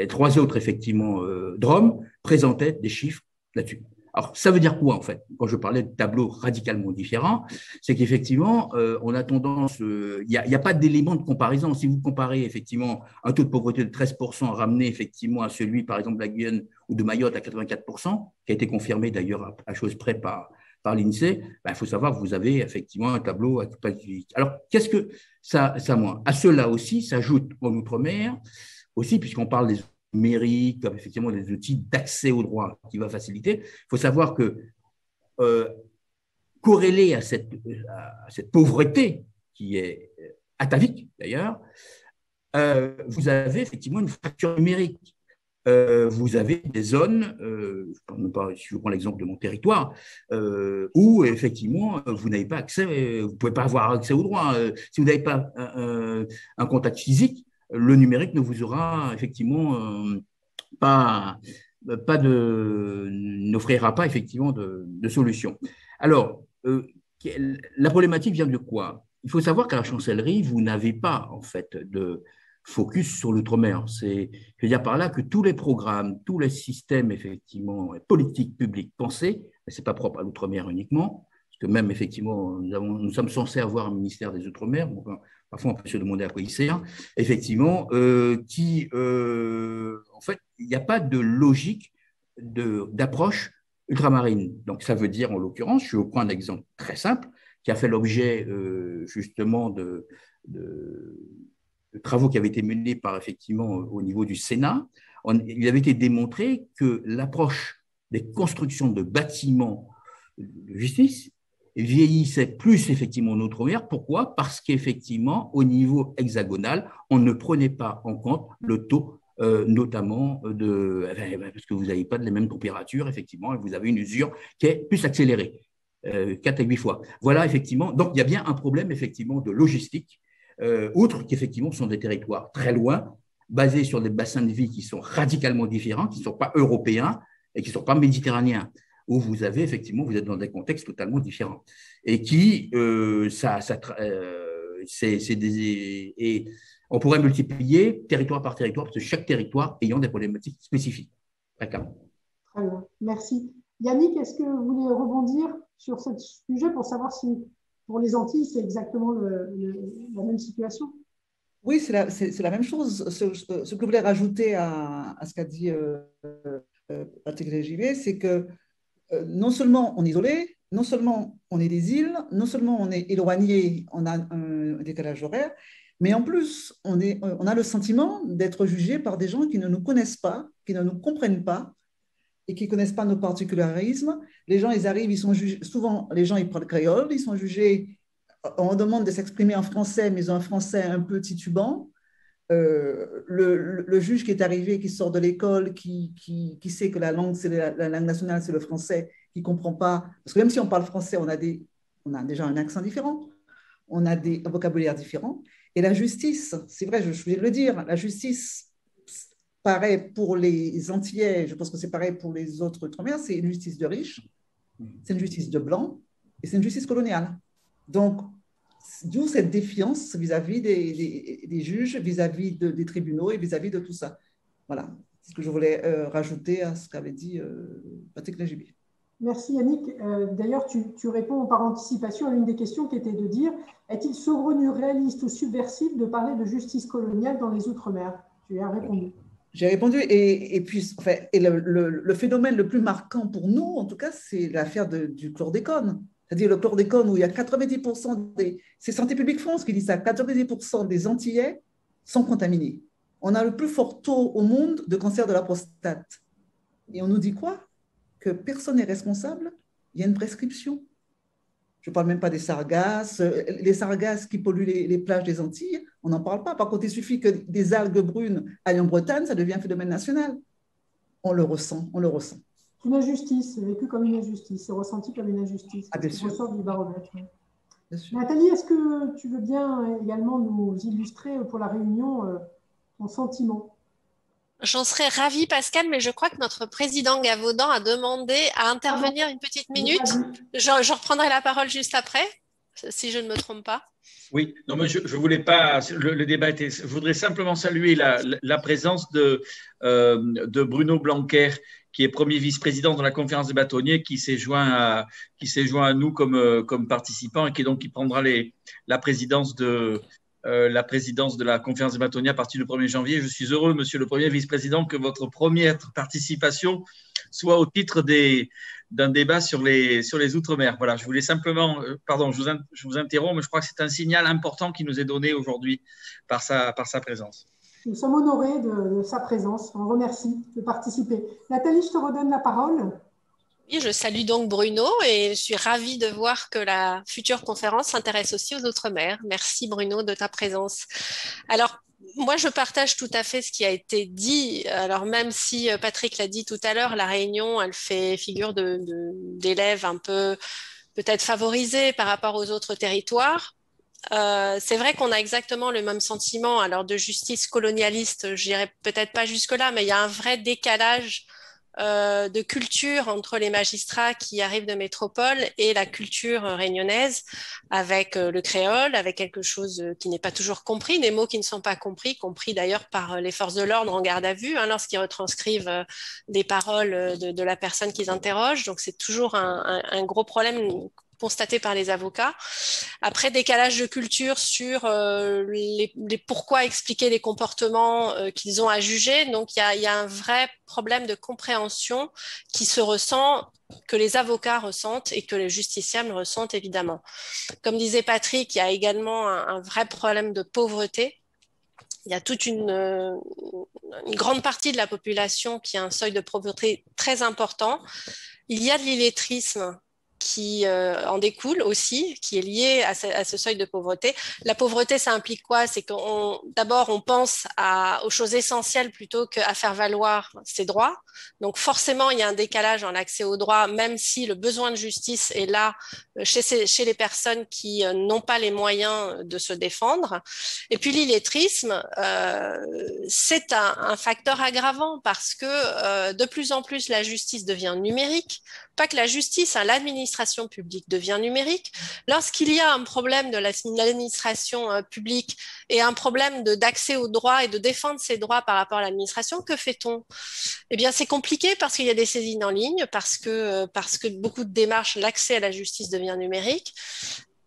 3 autres, effectivement, DROM, présentaient des chiffres là-dessus. Alors, ça veut dire quoi, en fait? Quand je parlais de tableaux radicalement différents, c'est qu'effectivement, on a tendance, il n'y a pas d'élément de comparaison. Si vous comparez, effectivement, un taux de pauvreté de 13% ramené, effectivement, à celui, par exemple, de la Guyane ou de Mayotte à 84%, qui a été confirmé, d'ailleurs, à chose près par l'INSEE, il faut savoir que vous avez, effectivement, un tableau. Alors, qu'est-ce que ça moins? À cela aussi s'ajoute en Outre-mer, aussi, puisqu'on parle des numériques, comme effectivement des outils d'accès au droit qui va faciliter. Il faut savoir que corrélé à cette pauvreté qui est atavique d'ailleurs, vous avez effectivement une fracture numérique. Vous avez des zones, si je prends l'exemple de mon territoire, où effectivement vous n'avez pas accès, vous ne pouvez pas avoir accès au droit. Si vous n'avez pas un contact physique, le numérique ne vous aura effectivement n'offrira pas effectivement de solution. Alors, la problématique vient de quoi? Il faut savoir qu'à la chancellerie, vous n'avez pas en fait de focus sur l'outre-mer. Je veux dire par là que tous les programmes, tous les systèmes effectivement politiques publiques pensés, ce n'est pas propre à l'outre-mer uniquement, parce que même effectivement, nous sommes censés avoir un ministère des Outre-mer, bon, parfois on peut se demander à quoi il sert, effectivement, en fait, il n'y a pas de logique d'approche ultramarine. Donc ça veut dire, en l'occurrence, je vous prends un exemple très simple, qui a fait l'objet justement de travaux qui avaient été menés effectivement au niveau du Sénat. Il avait été démontré que l'approche des constructions de bâtiments de justice vieillissait plus effectivement en Outre-mer. Pourquoi? Parce qu'effectivement, au niveau hexagonal, on ne prenait pas en compte le taux, notamment parce que vous n'avez pas les mêmes températures, effectivement, et vous avez une usure qui est plus accélérée, 4 à 8 fois. Voilà, effectivement. Donc, il y a bien un problème, effectivement, de logistique, outre qu'effectivement, ce sont des territoires très loin, basés sur des bassins de vie qui sont radicalement différents, qui ne sont pas européens et qui ne sont pas méditerranéens, où vous avez effectivement, vous êtes dans des contextes totalement différents. Et qui, et on pourrait multiplier territoire par territoire, parce que chaque territoire ayant des problématiques spécifiques. D'accord. Très bien, merci. Yannick, est-ce que vous voulez rebondir sur ce sujet pour savoir si pour les Antilles, c'est exactement la même situation? Oui, c'est la même chose. Ce que je voulais rajouter à ce qu'a dit Patrick Légivet, c'est que non seulement on est isolé, non seulement on est des îles, non seulement on est éloigné, on a un décalage horaire, mais en plus, on a le sentiment d'être jugé par des gens qui ne nous connaissent pas, qui ne nous comprennent pas et qui ne connaissent pas nos particularismes. Les gens, ils arrivent, ils sont jugés, souvent, les gens, ils parlent créole, ils sont jugés, on demande de s'exprimer en français, mais un français un peu titubant. Le juge qui est arrivé, qui sort de l'école, qui sait que la langue, la langue nationale, c'est le français, qui ne comprend pas, parce que même si on parle français, on a déjà un accent différent, on a des vocabulaires différents. Et la justice, c'est vrai, je voulais le dire, la justice, pareil pour les Antillais, je pense que c'est pareil pour les autres outre-mer, c'est une justice de riches, c'est une justice de blancs, et c'est une justice coloniale. Donc, d'où cette défiance vis-à-vis des juges, vis-à-vis des tribunaux et vis-à-vis de tout ça. Voilà, c'est ce que je voulais rajouter à ce qu'avait dit Patrick Légivet. Merci Yannick. D'ailleurs, tu réponds par anticipation à l'une des questions qui était de dire est-il saugrenu, réaliste ou subversif de parler de justice coloniale dans les Outre-mer? Tu y as répondu. J'ai répondu, et puis enfin, et le phénomène le plus marquant pour nous, en tout cas, c'est l'affaire du chlordécone. C'est-à-dire le chlordécone où il y a 90% c'est Santé publique France qui dit ça, 90% des Antillais sont contaminés. On a le plus fort taux au monde de cancer de la prostate. Et on nous dit quoi? Que personne n'est responsable, il y a une prescription. Je ne parle même pas des sargasses. Les sargasses qui polluent les plages des Antilles, on n'en parle pas. Par contre, il suffit que des algues brunes aillent en Bretagne, ça devient un phénomène national. On le ressent, on le ressent. C'est une injustice, c'est vécu comme une injustice, c'est ressenti comme une injustice. Ah, bien sûr. Ressort du baromètre. Bien sûr. Nathalie, est-ce que tu veux bien également nous illustrer pour la réunion ton sentiment? J'en serais ravie, Pascal, mais je crois que notre président Gavaudan a demandé à intervenir une petite minute. Je reprendrai la parole juste après, si je ne me trompe pas. Oui, non, mais je voulais pas. Le débat était. Je voudrais simplement saluer la présence de Bruno Blanquer, qui est premier vice-président de la conférence des bâtonniers, qui s'est joint à nous comme participant et qui prendra la présidence de la conférence des bâtonniers à partir du 1er janvier. Je suis heureux, monsieur le premier vice-président, que votre première participation soit au titre d'un débat sur les Outre-mer. Voilà, je voulais simplement, pardon, je vous interromps, mais je crois que c'est un signal important qui nous est donné aujourd'hui par sa présence. Nous sommes honorés de sa présence. On remercie de participer. Nathalie, je te redonne la parole. Oui, je salue donc Bruno et je suis ravie de voir que la future conférence s'intéresse aussi aux Outre-mer. Merci Bruno de ta présence. Alors, moi, je partage tout à fait ce qui a été dit. Alors, même si Patrick l'a dit tout à l'heure, la Réunion, elle fait figure d'élèves un peu peut-être favorisés par rapport aux autres territoires. C'est vrai qu'on a exactement le même sentiment. Alors, de justice colonialiste, je dirais peut-être pas jusque-là, mais il y a un vrai décalage de culture entre les magistrats qui arrivent de métropole et la culture réunionnaise avec le créole, avec quelque chose qui n'est pas toujours compris, des mots qui ne sont pas compris d'ailleurs par les forces de l'ordre en garde à vue, lorsqu'ils retranscrivent des paroles de la personne qu'ils interrogent. Donc c'est toujours un gros problème constaté par les avocats. Après, décalage de culture sur les pourquoi expliquer les comportements qu'ils ont à juger. Donc, il y a un vrai problème de compréhension qui se ressent, que les avocats ressentent et que les justiciables ressentent évidemment. Comme disait Patrick, il y a également un vrai problème de pauvreté. Il y a toute une grande partie de la population qui a un seuil de pauvreté très important. Il y a de l'illettrisme qui en découle aussi, qui est lié à ce seuil de pauvreté. La pauvreté, ça implique quoi? C'est d'abord, on pense aux choses essentielles plutôt qu'à faire valoir ses droits. Donc forcément, il y a un décalage dans l'accès aux droits, même si le besoin de justice est là chez les personnes qui n'ont pas les moyens de se défendre. Et puis l'illettrisme, c'est un facteur aggravant parce que de plus en plus, la justice devient numérique. Pas que la justice, l'administration publique devient numérique. Lorsqu'il y a un problème de l'administration publique et un problème d'accès aux droits et de défendre ses droits par rapport à l'administration, que fait-on? Eh bien, c'est compliqué parce qu'il y a des saisines en ligne, parce que beaucoup de démarches, l'accès à la justice devient numérique,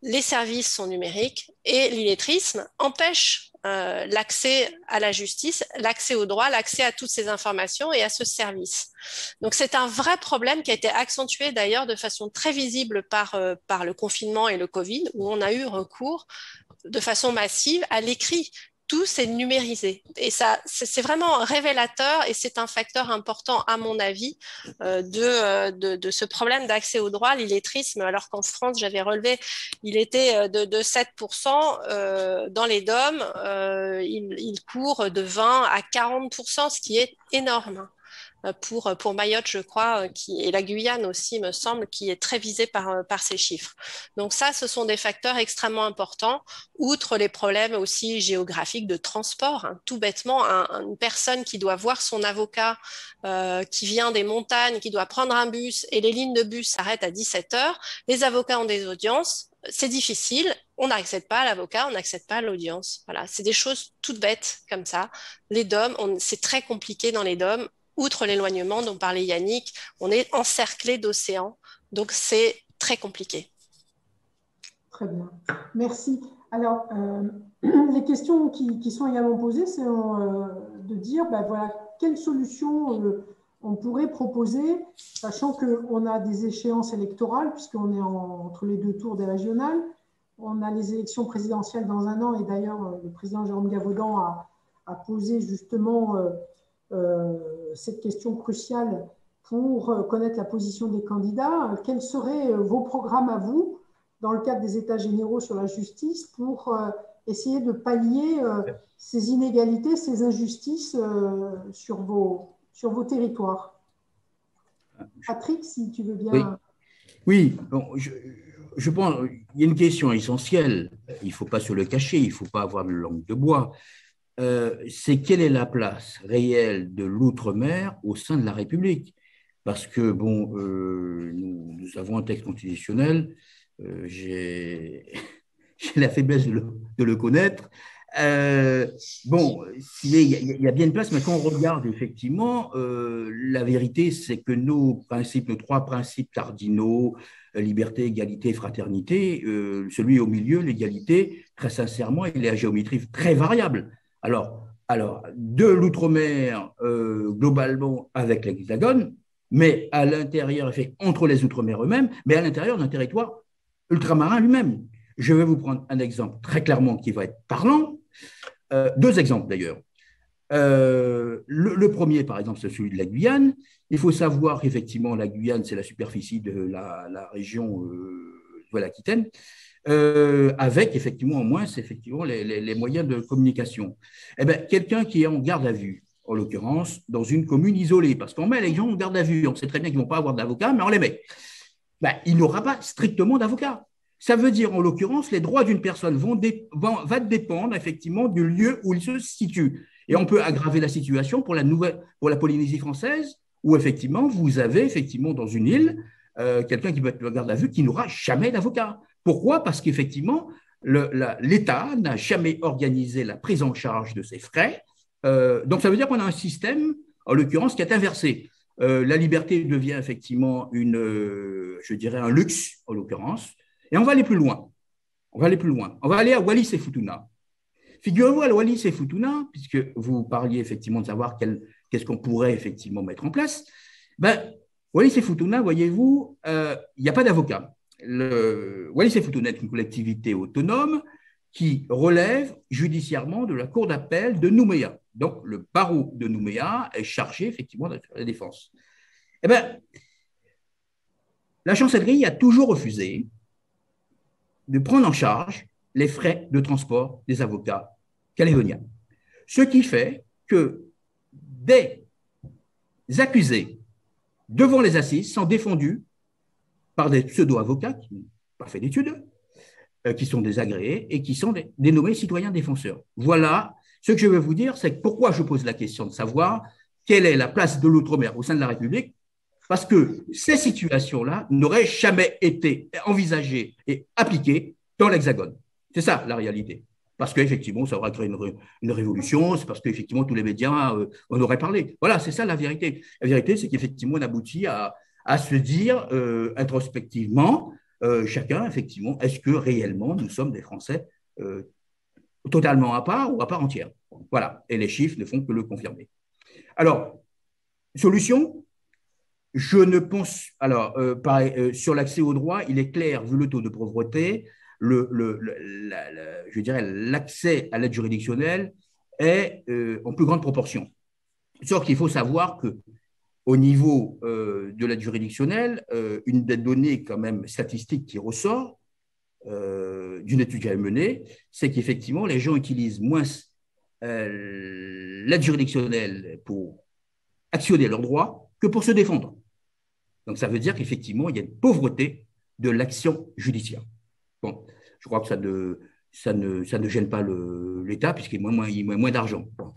les services sont numériques et l'illettrisme empêche l'accès à la justice, l'accès aux droits, l'accès à toutes ces informations et à ce service. Donc c'est un vrai problème qui a été accentué d'ailleurs de façon très visible par le confinement et le Covid, où on a eu recours de façon massive à l'écrit. Tout s'est numérisé. Et ça, c'est vraiment révélateur et c'est un facteur important, à mon avis, de ce problème d'accès aux droits, l'illettrisme, alors qu'en France, j'avais relevé, il était de 7% dans les DOM, il court de 20 à 40%, ce qui est énorme. Pour Mayotte, je crois, et la Guyane aussi, me semble, qui est très visée par ces chiffres. Donc ça, ce sont des facteurs extrêmement importants, outre les problèmes aussi géographiques de transport. Tout bêtement, une personne qui doit voir son avocat, qui vient des montagnes, qui doit prendre un bus, et les lignes de bus s'arrêtent à 17h, les avocats ont des audiences, c'est difficile, on n'accède pas à l'avocat, on n'accède pas à l'audience. Voilà, c'est des choses toutes bêtes comme ça. Les DOM, c'est très compliqué dans les DOM, outre l'éloignement dont parlait Yannick, on est encerclé d'océans. Donc, c'est très compliqué. Très bien. Merci. Alors, les questions qui sont également posées, c'est de dire, ben voilà, quelle solution on pourrait proposer, sachant qu'on a des échéances électorales, puisqu'on est entre les 2 tours des régionales. On a les élections présidentielles dans 1 an, et d'ailleurs, le président Jérôme Gavaudan a posé justement cette question cruciale pour connaître la position des candidats. Quels seraient vos programmes à vous, dans le cadre des États généraux sur la justice, pour essayer de pallier ces inégalités, ces injustices sur vos territoires? Patrick, si tu veux bien. Oui. Bon, je pense qu'il y a une question essentielle, il ne faut pas se le cacher, il ne faut pas avoir de langue de bois, c'est quelle est la place réelle de l'outre-mer au sein de la République? Parce que, bon, nous avons un texte constitutionnel, j'ai la faiblesse de le connaître. Bon, il y a bien une place, mais quand on regarde effectivement, la vérité, c'est que nos 3 principes cardinaux, liberté, égalité, fraternité, celui au milieu, l'égalité, très sincèrement, il est à géométrie très variable. Alors de l'outre-mer, globalement, avec l'Hexagone, mais à l'intérieur, entre les outre-mer eux-mêmes, mais à l'intérieur d'un territoire ultramarin lui-même. Je vais vous prendre un exemple très clairement qui va être parlant. 2 exemples d'ailleurs. Le premier, par exemple, c'est celui de la Guyane. Il faut savoir qu'effectivement, la Guyane, c'est la superficie de la région de l'Aquitaine, avec effectivement en moins effectivement les moyens de communication. Eh bien, quelqu'un qui est en garde à vue, en l'occurrence, dans une commune isolée, parce qu'on met les gens en garde à vue, on sait très bien qu'ils ne vont pas avoir d'avocat, mais on les met. Ben, il n'aura pas strictement d'avocat. Ça veut dire, en l'occurrence, les droits d'une personne vont dépendre effectivement du lieu où il se situe. Et on peut aggraver la situation pour la Polynésie française, où effectivement, vous avez effectivement dans une île quelqu'un qui va être en garde à vue qui n'aura jamais d'avocat. Pourquoi? Parce qu'effectivement, l'État n'a jamais organisé la prise en charge de ses frais. Donc, ça veut dire qu'on a un système, en l'occurrence, qui est inversé. La liberté devient effectivement je dirais, un luxe, en l'occurrence. Et on va aller plus loin. On va aller à Wallis et Futuna. Figurez-vous, à Wallis et Futuna, puisque vous parliez effectivement de savoir qu'est-ce qu'on pourrait effectivement mettre en place, ben, Wallis et Futuna, voyez-vous, il n'y a pas d'avocat. Wallis et Futuna est une collectivité autonome qui relève judiciairement de la cour d'appel de Nouméa. Donc, le barreau de Nouméa est chargé effectivement de la défense. Eh bien, la chancellerie a toujours refusé de prendre en charge les frais de transport des avocats calédoniens. Ce qui fait que des accusés devant les assises sont défendus par des pseudo-avocats qui n'ont pas fait d'études, qui sont désagréés et qui sont dénommés citoyens défenseurs. Voilà, ce que je veux vous dire, c'est pourquoi je pose la question de savoir quelle est la place de l'outre-mer au sein de la République, parce que ces situations-là n'auraient jamais été envisagées et appliquées dans l'Hexagone. C'est ça la réalité. Parce qu'effectivement, ça aurait créé une révolution, c'est parce qu'effectivement, tous les médias en auraient parlé. Voilà, c'est ça la vérité. La vérité, c'est qu'effectivement, on aboutit à se dire introspectivement, chacun, effectivement, est-ce que réellement nous sommes des Français totalement à part ou à part entière? Voilà, et les chiffres ne font que le confirmer. Alors, solution? Je ne pense. Alors, sur l'accès au droit, il est clair, vu le taux de pauvreté, je dirais l'accès à l'aide juridictionnelle est en plus grande proportion. Sauf qu'il faut savoir que au niveau de l'aide juridictionnelle, une des données quand même statistiques qui ressort d'une étude qui a été menée, c'est qu'effectivement, les gens utilisent moins l'aide juridictionnelle pour actionner leurs droits que pour se défendre. Donc, ça veut dire qu'effectivement, il y a une pauvreté de l'action judiciaire. Bon, je crois que ça ne gêne pas l'État puisqu'il y a moins d'argent. Bon.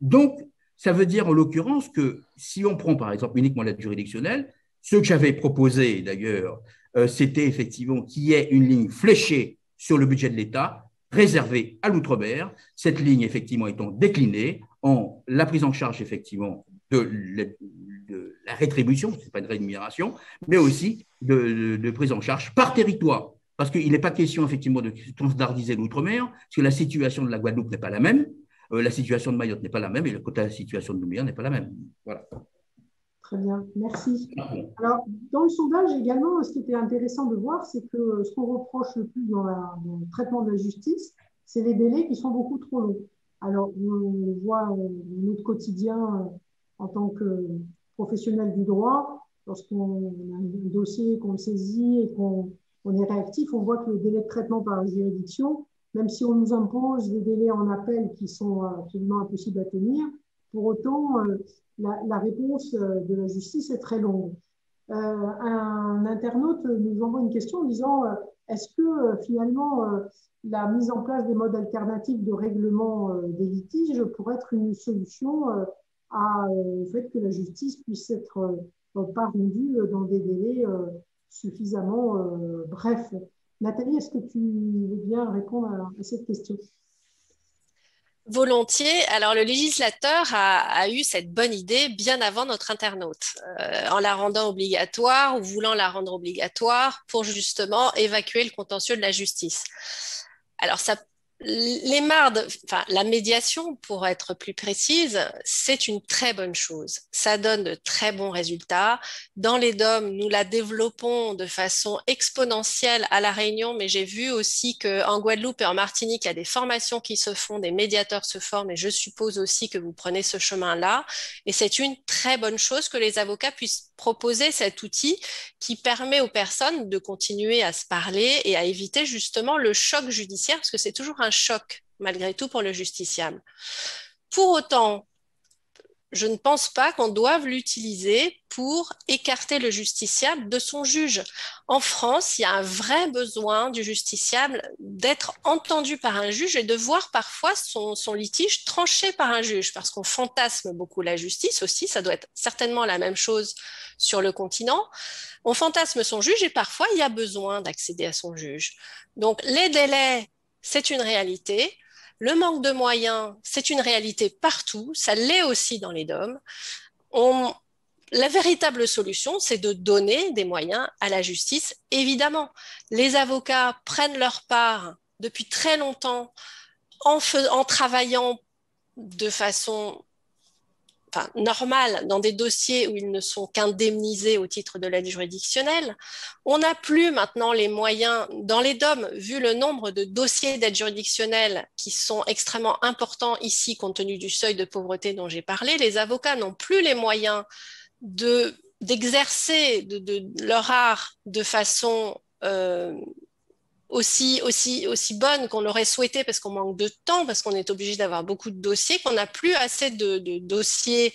Donc, ça veut dire en l'occurrence que si on prend par exemple uniquement l'aide juridictionnelle, ce que j'avais proposé d'ailleurs, c'était effectivement qu'il y ait une ligne fléchée sur le budget de l'État réservée à l'outre-mer, cette ligne effectivement étant déclinée ont la prise en charge, effectivement, de la rétribution, ce n'est pas une rémunération, mais aussi de prise en charge par territoire. Parce qu'il n'est pas question, effectivement, de standardiser l'outre-mer, parce que la situation de la Guadeloupe n'est pas la même, la situation de Mayotte n'est pas la même, et la situation de Nouméa n'est pas la même. Voilà. Très bien, merci. Alors, dans le sondage également, ce qui était intéressant de voir, c'est que ce qu'on reproche le plus dans le traitement de la justice, c'est les délais qui sont beaucoup trop longs. Alors, on voit dans notre quotidien en tant que professionnel du droit, lorsqu'on a un dossier, qu'on le saisit et qu'on est réactif, on voit que le délai de traitement par la juridiction, même si on nous impose des délais en appel qui sont absolument impossibles à tenir, pour autant, la réponse de la justice est très longue. Un internaute nous envoie une question en disant est-ce que finalement la mise en place des modes alternatifs de règlement des litiges pourrait être une solution au fait que la justice puisse être pas rendue dans des délais suffisamment brefs. Nathalie, est-ce que tu veux bien répondre à cette question? Volontiers. Alors, le législateur a eu cette bonne idée bien avant notre internaute, en la rendant obligatoire ou voulant la rendre obligatoire pour justement évacuer le contentieux de la justice. Alors, la médiation, pour être plus précise, c'est une très bonne chose. Ça donne de très bons résultats. Dans les DOM, nous la développons de façon exponentielle à La Réunion, mais j'ai vu aussi qu'en Guadeloupe et en Martinique, il y a des formations qui se font, des médiateurs se forment, et je suppose aussi que vous prenez ce chemin-là. Et c'est une très bonne chose que les avocats puissent proposer cet outil qui permet aux personnes de continuer à se parler et à éviter justement le choc judiciaire, parce que c'est toujours un choc, malgré tout, pour le justiciable. Pour autant, je ne pense pas qu'on doive l'utiliser pour écarter le justiciable de son juge. En France, il y a un vrai besoin du justiciable d'être entendu par un juge et de voir parfois son litige tranché par un juge, parce qu'on fantasme beaucoup la justice aussi, ça doit être certainement la même chose sur le continent. On fantasme son juge et parfois il y a besoin d'accéder à son juge. Donc les délais, c'est une réalité. Le manque de moyens, c'est une réalité partout, ça l'est aussi dans les DOM. La véritable solution, c'est de donner des moyens à la justice. Évidemment, les avocats prennent leur part depuis très longtemps en travaillant de façon normale dans des dossiers où ils ne sont qu'indemnisés au titre de l'aide juridictionnelle. On n'a plus maintenant les moyens dans les DOM, vu le nombre de dossiers d'aide juridictionnelle qui sont extrêmement importants ici compte tenu du seuil de pauvreté dont j'ai parlé. Les avocats n'ont plus les moyens d'exercer de leur art de façon aussi bonne qu'on l'aurait souhaité, parce qu'on manque de temps, parce qu'on est obligé d'avoir beaucoup de dossiers, qu'on n'a plus assez de dossiers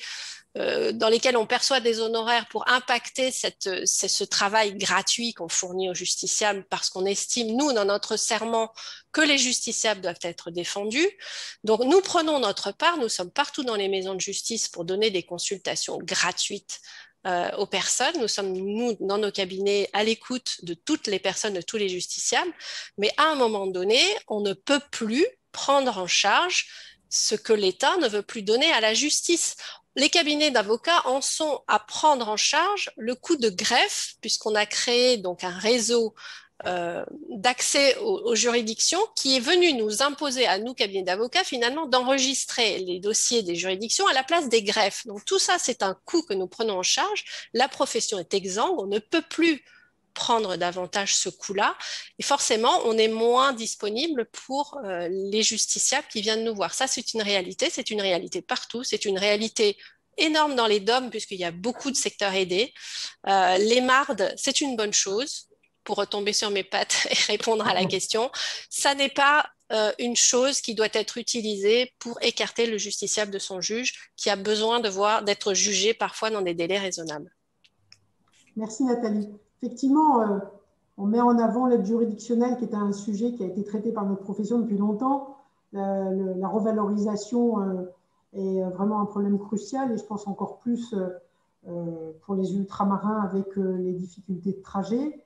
dans lesquels on perçoit des honoraires pour impacter ce travail gratuit qu'on fournit aux justiciables, parce qu'on estime, nous, dans notre serment, que les justiciables doivent être défendus. Donc, nous prenons notre part, nous sommes partout dans les maisons de justice pour donner des consultations gratuites aux personnes. Nous sommes, nous, dans nos cabinets, à l'écoute de toutes les personnes, de tous les justiciables. Mais à un moment donné, on ne peut plus prendre en charge ce que l'État ne veut plus donner à la justice. Les cabinets d'avocats en sont à prendre en charge le coût de greffe, puisqu'on a créé donc un réseau d'accès aux juridictions qui est venu nous imposer à nous, cabinets d'avocats, finalement d'enregistrer les dossiers des juridictions à la place des greffes. Donc tout ça, c'est un coût que nous prenons en charge. La profession est exsangue, on ne peut plus prendre davantage ce coût-là et forcément, on est moins disponible pour les justiciables qui viennent nous voir. Ça, c'est une réalité partout, c'est une réalité énorme dans les DOM puisqu'il y a beaucoup de secteurs aidés. Les MARD, c'est une bonne chose. Pour retomber sur mes pattes et répondre à la question, ça n'est pas une chose qui doit être utilisée pour écarter le justiciable de son juge qui a besoin d'être jugé parfois dans des délais raisonnables. Merci Nathalie. Effectivement, on met en avant l'aide juridictionnelle qui est un sujet qui a été traité par notre profession depuis longtemps. La revalorisation est vraiment un problème crucial et je pense encore plus pour les ultramarins avec les difficultés de trajet.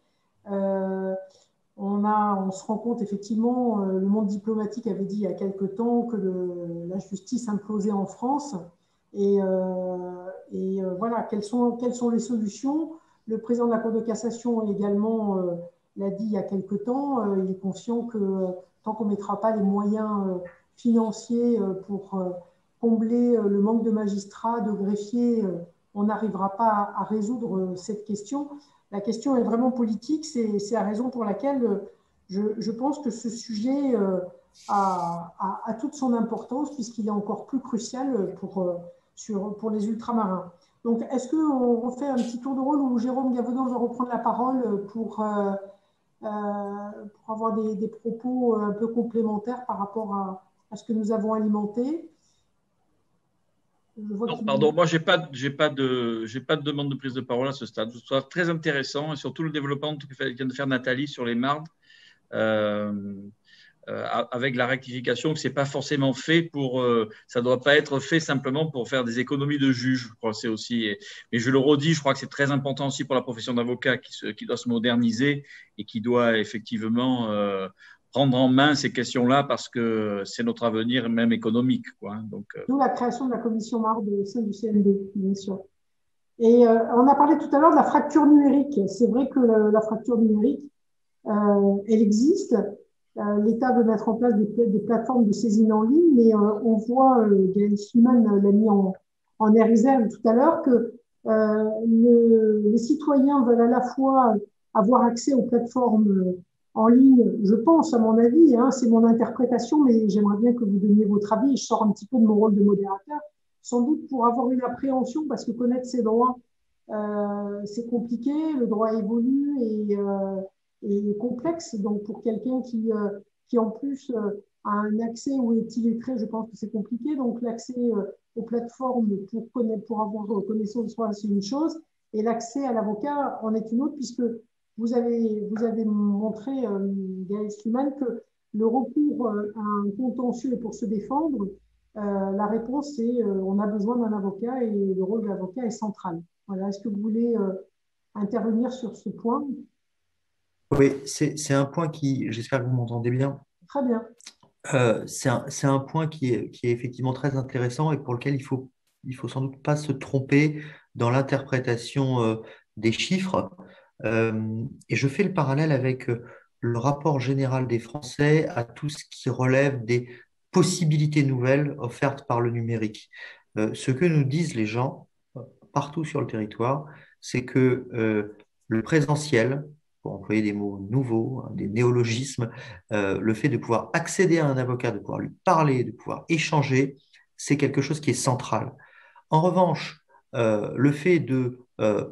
on se rend compte effectivement, le monde diplomatique avait dit il y a quelque temps que la justice implosait en France. Voilà, quelles sont les solutions? Le président de la Cour de cassation également l'a dit il y a quelque temps. Il est conscient que tant qu'on ne mettra pas les moyens financiers pour combler le manque de magistrats, de greffiers, on n'arrivera pas à résoudre cette question. La question est vraiment politique. C'est la raison pour laquelle je pense que ce sujet a toute son importance, puisqu'il est encore plus crucial pour les ultramarins. Donc, est-ce qu'on refait un petit tour de rôle où Jérôme Gavaudan va reprendre la parole pour avoir des propos un peu complémentaires par rapport à ce que nous avons alimenté? Non, pardon, moi, j'ai pas de demande de prise de parole à ce stade. Je trouve ça très intéressant et surtout le développement que vient de faire Nathalie sur les mardes, avec la rectification que c'est pas forcément fait pour, ça doit pas être fait simplement pour faire des économies de juge. Je crois que c'est aussi, mais je le redis, je crois que c'est très important aussi pour la profession d'avocat qui doit se moderniser et qui doit effectivement prendre en main ces questions-là parce que c'est notre avenir même économique, quoi. Donc, d'où la création de la commission marde au sein du CND, bien sûr. Et on a parlé tout à l'heure de la fracture numérique. C'est vrai que la fracture numérique, elle existe. L'État veut mettre en place des plateformes de saisine en ligne, mais on voit, Gaël Suman l'a mis en air reserve tout à l'heure, que les citoyens veulent à la fois avoir accès aux plateformes en ligne, je pense, à mon avis, hein, c'est mon interprétation, mais j'aimerais bien que vous donniez votre avis, et je sors un petit peu de mon rôle de modérateur, sans doute pour avoir une appréhension, parce que connaître ses droits, c'est compliqué, le droit évolue et complexe. Donc, pour quelqu'un qui en plus a un accès ou est illettré, je pense que c'est compliqué. Donc, l'accès aux plateformes pour avoir connaissance de soi, c'est une chose. Et l'accès à l'avocat en est une autre, puisque vous avez montré, Gaël Sliman, que le recours à un contentieux pour se défendre, la réponse, c'est on a besoin d'un avocat et le rôle de l'avocat est central. Voilà. Est-ce que vous voulez intervenir sur ce point? Oui, c'est un point qui, j'espère que vous m'entendez bien. Très bien. C'est un point qui est effectivement très intéressant et pour lequel il faut sans doute pas se tromper dans l'interprétation des chiffres. Et je fais le parallèle avec le rapport général des Français à tout ce qui relève des possibilités nouvelles offertes par le numérique. Ce que nous disent les gens partout sur le territoire, c'est que le présentiel, pour employer des mots nouveaux, hein, des néologismes, le fait de pouvoir accéder à un avocat, de pouvoir lui parler, de pouvoir échanger, c'est quelque chose qui est central. En revanche, le fait de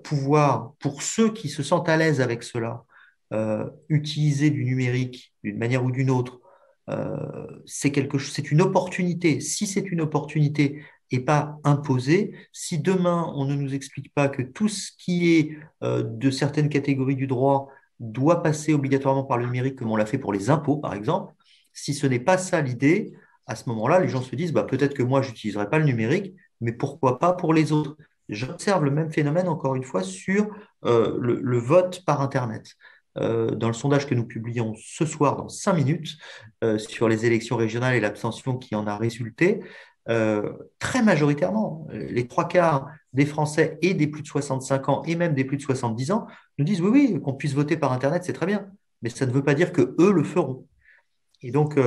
pouvoir, pour ceux qui se sentent à l'aise avec cela, utiliser du numérique d'une manière ou d'une autre, c'est une opportunité. Si c'est une opportunité et pas imposée, si demain on ne nous explique pas que tout ce qui est de certaines catégories du droit doit passer obligatoirement par le numérique, comme on l'a fait pour les impôts, par exemple, si ce n'est pas ça l'idée, à ce moment-là, les gens se disent, bah, peut-être que moi, je n'utiliserai pas le numérique, mais pourquoi pas pour les autres? J'observe le même phénomène, encore une fois, sur le vote par Internet. Dans le sondage que nous publions ce soir, dans 5 minutes, sur les élections régionales et l'abstention qui en a résulté, très majoritairement, les 3/4 des Français et des plus de 65 ans et même des plus de 70 ans nous disent oui, oui, qu'on puisse voter par Internet, c'est très bien, mais ça ne veut pas dire que eux le feront. Et donc,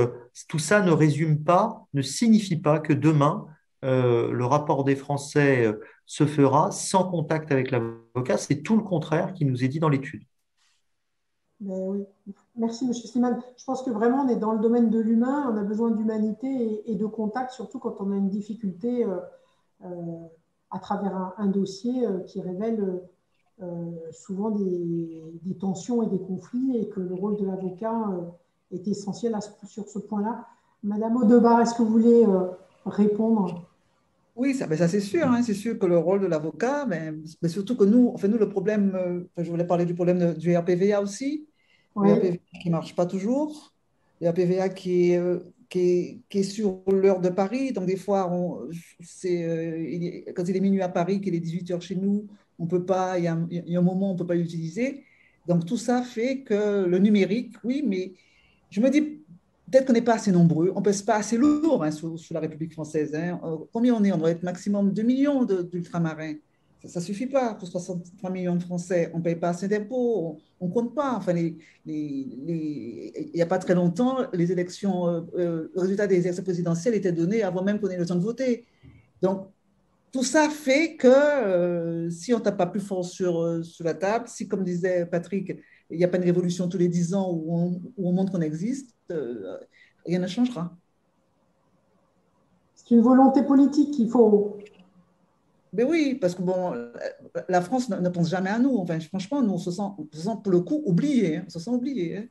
tout ça ne résume pas, ne signifie pas que demain, le rapport des Français se fera sans contact avec l'avocat. C'est tout le contraire qui nous est dit dans l'étude. Oui. Merci, M. Sliman. Je pense que vraiment, on est dans le domaine de l'humain. On a besoin d'humanité et de contact, surtout quand on a une difficulté à travers un dossier qui révèle souvent des tensions et des conflits, et que le rôle de l'avocat est essentiel sur ce point-là. Madame Audebar, est-ce que vous voulez répondre? Oui, ça c'est sûr, hein, c'est sûr que le rôle de l'avocat, mais surtout que nous, le problème, je voulais parler du problème du RPVA aussi, Oui. le RPVA qui ne marche pas toujours, le RPVA qui est sur l'heure de Paris, donc des fois, quand il est minuit à Paris, qu'il est 18 h chez nous, on peut pas, il y a un moment, on ne peut pas l'utiliser. Donc, tout ça fait que le numérique, oui, mais je me dis, peut-être qu'on n'est pas assez nombreux, on ne pèse pas assez lourd hein, sur la République française. Hein. Combien on est? On doit être maximum 2 millions d'ultramarins. Ça ne suffit pas pour 63 millions de Français. On ne paye pas assez d'impôts, on ne compte pas. Enfin, il n'y a pas très longtemps, les élections, le résultat des élections présidentielles était donné avant même qu'on ait le temps de voter. Donc, tout ça fait que si on ne tape pas plus fort sur la table, si, comme disait Patrick, il n'y a pas une révolution tous les 10 ans où on montre qu'on existe, rien ne changera. C'est une volonté politique qu'il faut. Mais oui, parce que bon, la France ne pense jamais à nous. Enfin, franchement, nous, on se sent pour le coup oublié. Hein. On se sent oublié. Hein.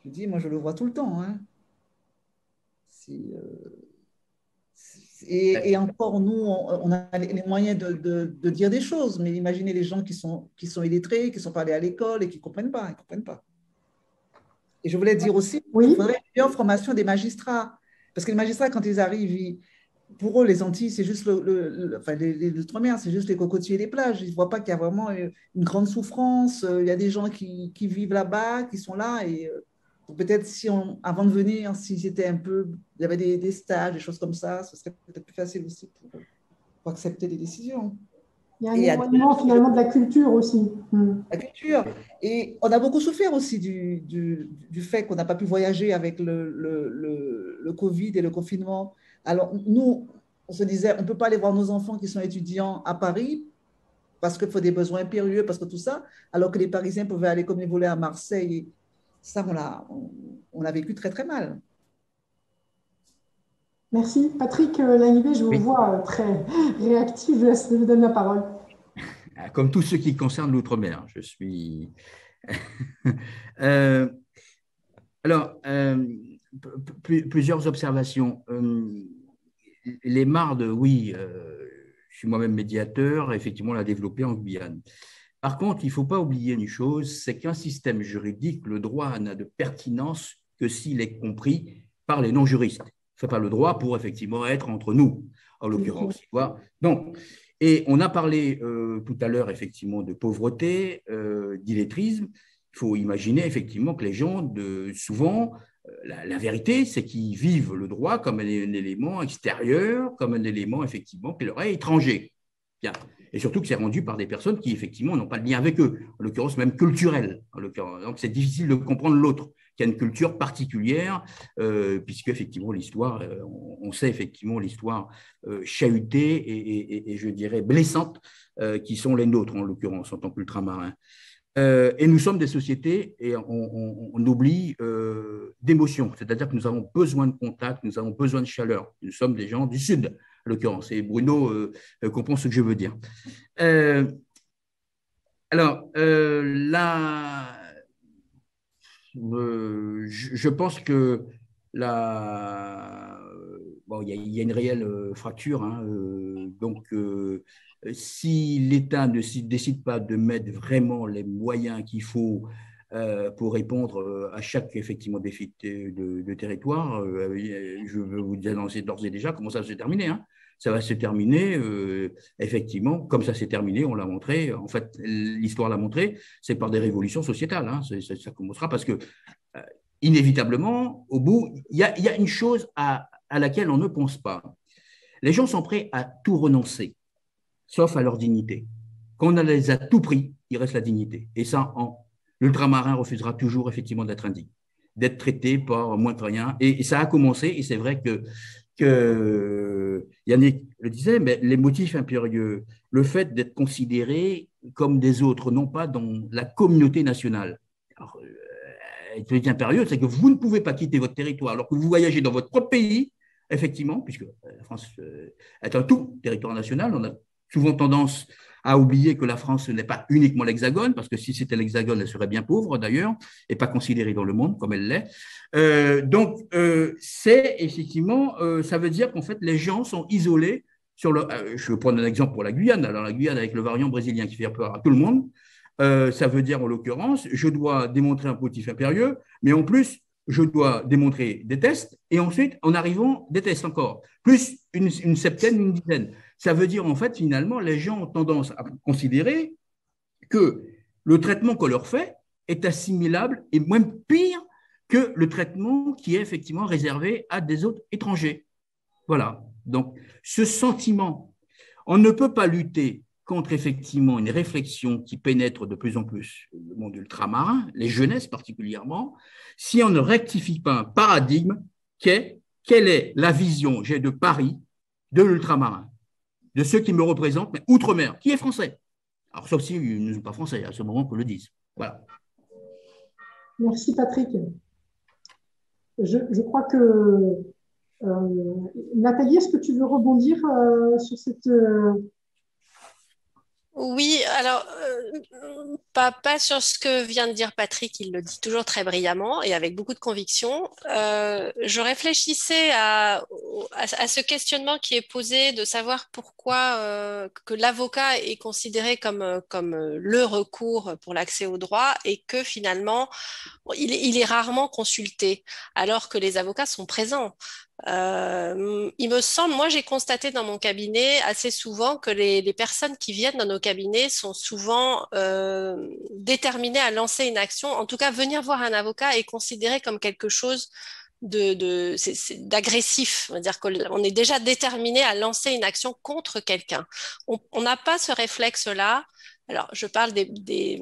Je dis, moi, je le vois tout le temps. Hein. Et encore, nous, on a les moyens de dire des choses, mais imaginez les gens qui sont illettrés, qui sont pas allés à l'école et qui ne comprennent pas. Ils comprennent pas. Et je voulais dire aussi qu'il faudrait une meilleure formation des magistrats. Parce que les magistrats, quand ils arrivent, pour eux, les Antilles, c'est juste l'outre-mer, c'est juste les cocotiers et les plages. Ils ne voient pas qu'il y a vraiment une grande souffrance. Il y a des gens qui vivent là-bas, qui sont là. Et peut-être avant de venir, s'ils étaient il y avait des stages, des choses comme ça, ce serait peut-être plus facile aussi pour accepter les décisions. Il y a un éloignement finalement de la culture aussi. La culture. Et on a beaucoup souffert aussi du fait qu'on n'a pas pu voyager avec le Covid et le confinement. Alors, nous, on se disait, on ne peut pas aller voir nos enfants qui sont étudiants à Paris parce qu'il faut des besoins impérieux, parce que tout ça, alors que les Parisiens pouvaient aller comme ils voulaient à Marseille. Et ça, on l'a vécu très, très mal. Merci. Patrick Lannivet, je vous vois très réactif. Je vous donne la parole. Comme tous ceux qui concernent l'outre-mer, je suis… Alors, plusieurs observations. Les mardes, oui, je suis moi-même médiateur, effectivement, on l'a développé en Guyane. Par contre, il ne faut pas oublier une chose, c'est qu'un système juridique, le droit n'a de pertinence que s'il est compris par les non-juristes. Ce n'est pas le droit pour effectivement être entre nous, en l'occurrence. Donc, et on a parlé tout à l'heure effectivement de pauvreté, d'illettrisme. Il faut imaginer effectivement que les gens, souvent, la vérité, c'est qu'ils vivent le droit comme un élément extérieur, comme un élément effectivement qui leur est étranger. Bien. Et surtout que c'est rendu par des personnes qui effectivement n'ont pas de lien avec eux, en l'occurrence même culturel. Donc c'est difficile de comprendre l'autre, qui a une culture particulière, puisque effectivement l'histoire, on sait effectivement l'histoire chahutée et je dirais blessante qui sont les nôtres en l'occurrence en tant qu'ultramarins. Et nous sommes des sociétés et on oublie d'émotion, c'est-à-dire que nous avons besoin de contact, nous avons besoin de chaleur. Nous sommes des gens du Sud, en l'occurrence, et Bruno comprend ce que je veux dire. Alors, là, je pense que bon, il y a une réelle fracture, hein, donc si l'État ne décide pas de mettre vraiment les moyens qu'il faut pour répondre à chaque effectivement défi de territoire, je veux vous annoncer d'ores et déjà comment ça va se terminer. Hein. Ça va se terminer, effectivement, comme ça s'est terminé, on l'a montré, en fait, l'histoire l'a montré, c'est par des révolutions sociétales. Hein, ça commencera parce que, inévitablement, au bout, il y a une chose à laquelle on ne pense pas. Les gens sont prêts à tout renoncer, sauf à leur dignité. Quand on les a tout pris, il reste la dignité. Et ça, l'ultramarin refusera toujours, effectivement, d'être indigne, d'être traité par moins que rien. Et ça a commencé, et c'est vrai que Yannick le disait, mais les motifs impérieux, le fait d'être considéré comme des autres, non pas dans la communauté nationale. Alors, les motifs impérieux, c'est que vous ne pouvez pas quitter votre territoire alors que vous voyagez dans votre propre pays, effectivement, puisque la France est un tout territoire national. On a souvent tendance à oublier que la France n'est pas uniquement l'Hexagone, parce que si c'était l'Hexagone, elle serait bien pauvre d'ailleurs, et pas considérée dans le monde comme elle l'est. Donc, c'est effectivement, ça veut dire qu'en fait, les gens sont isolés sur le… je vais prendre un exemple pour la Guyane. Alors, la Guyane avec le variant brésilien qui fait peur à tout le monde, ça veut dire en l'occurrence, je dois démontrer un motif impérieux, mais en plus, je dois démontrer des tests, et ensuite, en arrivant, des tests encore, plus une septaine, une dizaine. Ça veut dire, en fait, finalement, les gens ont tendance à considérer que le traitement qu'on leur fait, est assimilable et même pire que le traitement qui est effectivement réservé à des autres étrangers. Voilà. Donc, ce sentiment, on ne peut pas lutter contre effectivement une réflexion qui pénètre de plus en plus le monde ultramarin, les jeunesses particulièrement, si on ne rectifie pas un paradigme quelle est la vision j'ai de Paris, de l'ultramarin, de ceux qui me représentent, mais outre-mer, qui est français. Alors, sauf s'ils ne sont pas français, à ce moment qu'on le dise. Voilà. Merci Patrick. Je crois que Nathalie, est-ce que tu veux rebondir sur cette... Oui, alors pas sur ce que vient de dire Patrick, il le dit toujours très brillamment et avec beaucoup de conviction. Je réfléchissais à ce questionnement qui est posé de savoir pourquoi que l'avocat est considéré comme le recours pour l'accès au droit et que finalement il est rarement consulté alors que les avocats sont présents. Il me semble, moi j'ai constaté dans mon cabinet assez souvent que les personnes qui viennent dans nos cabinets sont souvent déterminées à lancer une action. En tout cas, venir voir un avocat est considéré comme quelque chose d'agressif. C'est-à-dire qu'on est déjà déterminé à lancer une action contre quelqu'un. On n'a pas ce réflexe-là. Alors, je parle des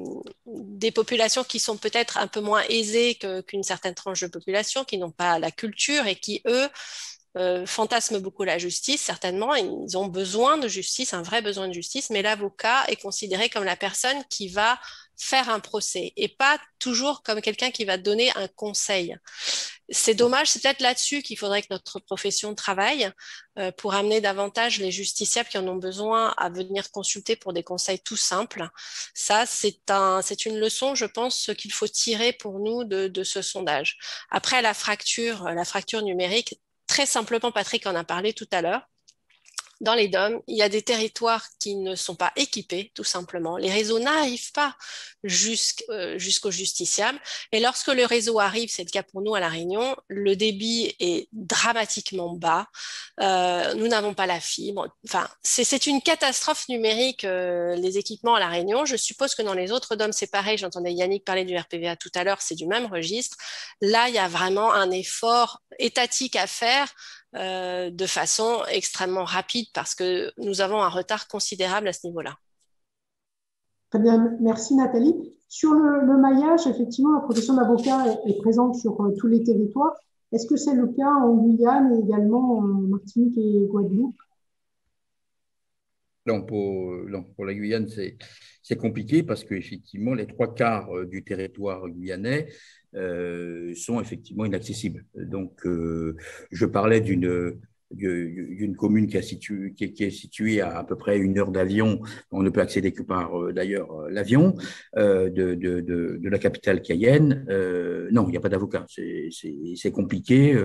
populations qui sont peut-être un peu moins aisées qu'une certaine tranche de population, qui n'ont pas la culture et qui, eux, fantasment beaucoup la justice, certainement. Ils ont besoin de justice, un vrai besoin de justice, mais l'avocat est considéré comme la personne qui va faire un procès et pas toujours comme quelqu'un qui va donner un conseil. C'est dommage, c'est peut-être là-dessus qu'il faudrait que notre profession travaille pour amener davantage les justiciables qui en ont besoin à venir consulter pour des conseils tout simples. Ça, c'est une leçon, je pense, qu'il faut tirer pour nous de ce sondage. Après, la fracture numérique, très simplement, Patrick en a parlé tout à l'heure. Dans les DOM, il y a des territoires qui ne sont pas équipés, tout simplement. Les réseaux n'arrivent pas jusqu'aux justiciables. Et lorsque le réseau arrive, c'est le cas pour nous à La Réunion, le débit est dramatiquement bas. Nous n'avons pas la fibre. Enfin, c'est une catastrophe numérique, les équipements à La Réunion. Je suppose que dans les autres DOM, c'est pareil. J'entendais Yannick parler du RPVA tout à l'heure, c'est du même registre. Là, il y a vraiment un effort étatique à faire de façon extrêmement rapide parce que nous avons un retard considérable à ce niveau-là. Très bien, merci Nathalie. Sur le maillage, effectivement, la profession d'avocat est présente sur tous les territoires. Est-ce que c'est le cas en Guyane et également en Martinique et Guadeloupe? Non, pour la Guyane, c'est compliqué parce qu'effectivement, les 3/4 du territoire guyanais sont effectivement inaccessibles. Donc, je parlais d'une commune qui est située à peu près 1 heure d'avion. On ne peut accéder que par, d'ailleurs, l'avion de la capitale Cayenne. Non, il n'y a pas d'avocat. C'est compliqué.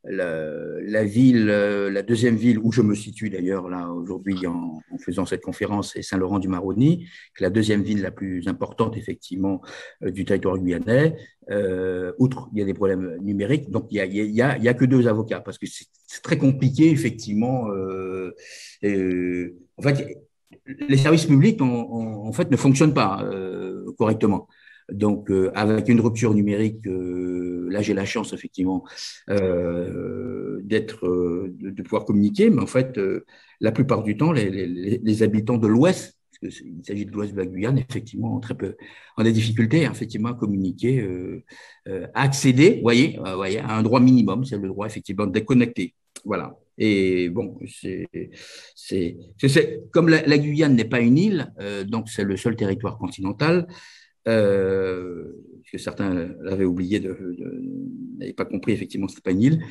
La ville, la deuxième ville où je me situe d'ailleurs là aujourd'hui en faisant cette conférence, c'est Saint-Laurent-du-Maroni, qui est la deuxième ville la plus importante effectivement du territoire guyanais. Outre, il y a des problèmes numériques, donc il y a que 2 avocats parce que c'est très compliqué effectivement. En fait, les services publics en fait ne fonctionnent pas correctement. Donc, avec une rupture numérique, là, j'ai la chance, effectivement, de pouvoir communiquer. Mais en fait, la plupart du temps, les habitants de l'Ouest, parce qu'il s'agit de l'Ouest de la Guyane, effectivement, ont très peu, ont des difficultés, effectivement, à communiquer, à accéder, vous voyez, à un droit minimum, c'est le droit, effectivement, de déconnecter. Voilà. Et bon, comme la Guyane n'est pas une île, donc c'est le seul territoire continental. Que certains l'avaient oublié, n'avaient pas compris, effectivement, ce n'est pas une île.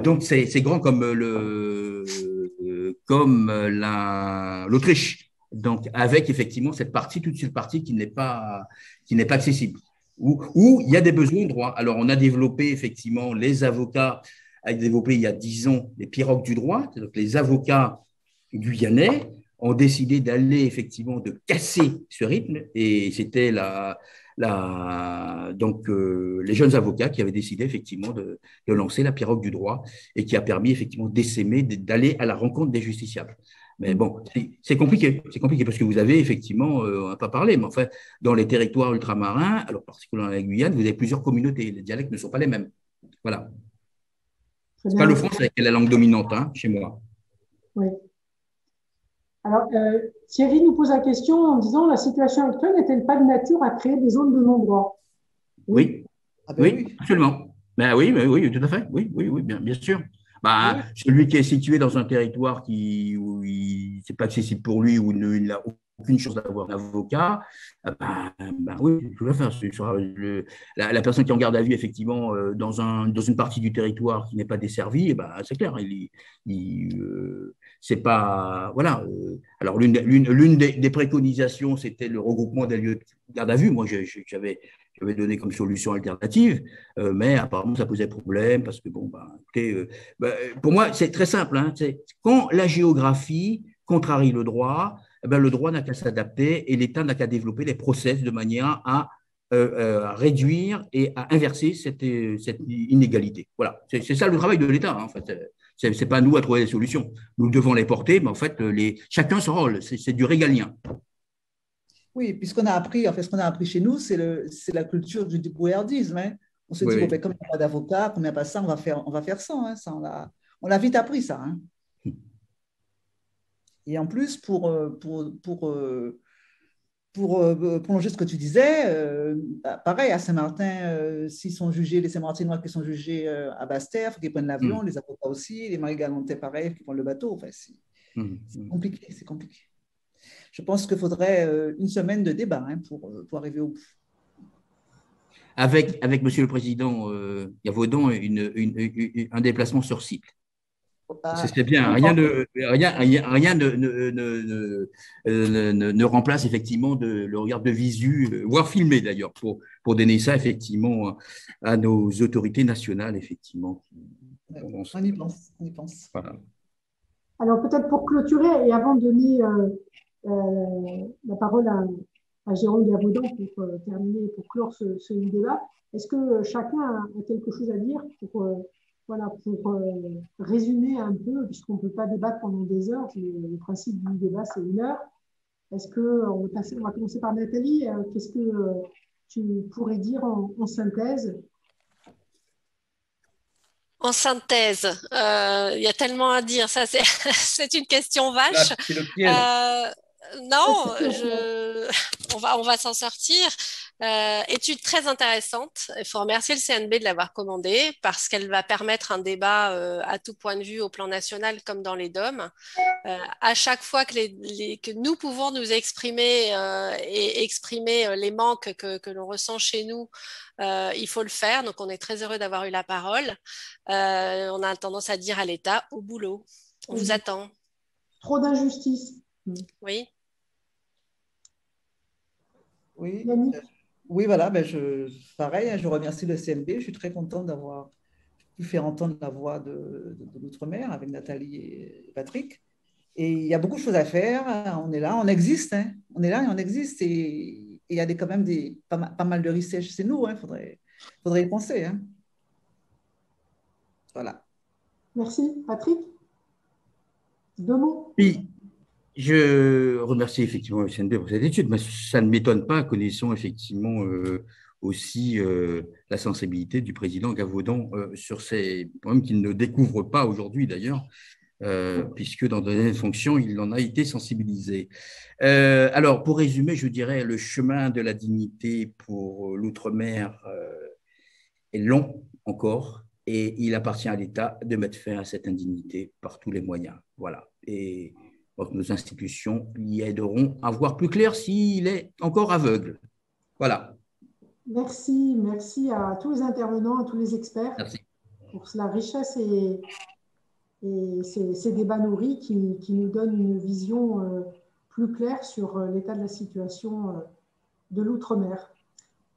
Donc, c'est grand comme l'Autriche. Donc, avec effectivement toute cette partie qui n'est pas accessible, où il y a des besoins de droit. Alors, on a développé effectivement les avocats, a développé il y a 10 ans les pirogues du droit, donc les avocats guyanais ont décidé d'aller effectivement de casser ce rythme et c'était les jeunes avocats qui avaient décidé effectivement de lancer la pirogue du droit et qui a permis effectivement d'essaimer, d'aller à la rencontre des justiciables. Mais bon, c'est compliqué. C'est compliqué parce que vous avez effectivement, on n'a pas parlé, mais en fait, dans les territoires ultramarins, alors particulièrement la Guyane, vous avez plusieurs communautés. Les dialectes ne sont pas les mêmes. Voilà. Très C'est pas bien. le français qui est la langue dominante, hein, chez moi. Oui. Alors, Thierry nous pose la question en disant, la situation actuelle n'est-elle pas de nature à créer des zones de non-droit? Oui, Ah ben oui, oui. absolument. Ben oui, mais oui, tout à fait. Oui, oui, oui, bien sûr. Ben, Oui. celui qui est situé dans un territoire où c'est pas accessible pour lui, où il n'a aucune chance d'avoir un avocat, ben oui, tout à fait. La personne qui est en garde à vue, effectivement, dans une partie du territoire qui n'est pas desservie, ben, c'est clair, c'est pas. Voilà. Alors, l'une des préconisations, c'était le regroupement des lieux de garde à vue. Moi, j'avais donné comme solution alternative, mais apparemment ça posait problème parce que, bon, écoutez, pour moi, c'est très simple. Hein, quand la géographie contrarie le droit, le droit n'a qu'à s'adapter et l'État n'a qu'à développer les process de manière à réduire et à inverser cette inégalité. Voilà, c'est ça le travail de l'État, hein, en fait. C'est pas à nous à trouver des solutions. Nous devons les porter, mais en fait, chacun son rôle. C'est du régalien. Oui, puisqu'on a appris, en fait, ce qu'on a appris chez nous, c'est la culture du débrouillardisme. Hein. On se dit, Oui. bon, ben, comme il n'y a pas d'avocat, comme il n'y a pas ça, on va faire ça. Hein. Ça on l'a vite appris, ça. Hein. Et en plus, pour prolonger ce que tu disais, pareil, à Saint-Martin, s'ils sont jugés, les Saint-Martinois qui sont jugés à Basse-Terre, il faut qu'ils prennent l'avion, les avocats aussi, les Marie-Galantais, pareil, qui prennent le bateau. Enfin, c'est compliqué, c'est compliqué. Je pense qu'il faudrait une semaine de débat hein, pour arriver au bout. Avec Monsieur le Président Gavaudan, un déplacement sur site. C'est bien. Rien ne remplace effectivement le regard de visu, voire filmé d'ailleurs, pour donner ça effectivement à nos autorités nationales, effectivement. On y pense, on y pense. Voilà. Alors, peut-être pour clôturer et avant de donner la parole à Jérôme Gavaudan pour terminer, pour clore ce débat, est-ce que chacun a quelque chose à dire pour résumer un peu, puisqu'on ne peut pas débattre pendant des heures, le principe du débat, c'est 1 heure. Est-ce qu'on va commencer par Nathalie, qu'est-ce que tu pourrais dire en synthèse? En synthèse, il y a tellement à dire, ça c'est une question vache. C'est le piège. Non, on va s'en sortir. Étude très intéressante. Il faut remercier le CNB de l'avoir commandée parce qu'elle va permettre un débat à tout point de vue au plan national comme dans les DOM. À chaque fois que nous pouvons nous exprimer et exprimer les manques que l'on ressent chez nous, il faut le faire. Donc on est très heureux d'avoir eu la parole. On a tendance à dire à l'État au boulot. On vous attend. Trop d'injustice. Oui. Oui. Oui, voilà, pareil, je remercie le CNB. Je suis très contente d'avoir pu faire entendre la voix de l'Outre-mer avec Nathalie et Patrick. Et il y a beaucoup de choses à faire. On est là, on existe. Hein. On est là et on existe. Et il y a quand même pas mal de research chez nous. Il faudrait y penser. Hein. Voilà. Merci. Patrick? 2 mots? Oui. Je remercie effectivement le CNB pour cette étude, mais ça ne m'étonne pas, connaissant effectivement aussi la sensibilité du président Gavaudan sur ces problèmes qu'il ne découvre pas aujourd'hui d'ailleurs, puisque dans des fonctions, il en a été sensibilisé. Alors, pour résumer, je dirais le chemin de la dignité pour l'outre-mer est long encore, et il appartient à l'État de mettre fin à cette indignité par tous les moyens. Voilà. Et nos institutions y aideront à voir plus clair s'il est encore aveugle. Voilà. Merci à tous les intervenants, à tous les experts. Merci. Pour la richesse et ces débats nourris qui nous donnent une vision plus claire sur l'état de la situation de l'outre-mer.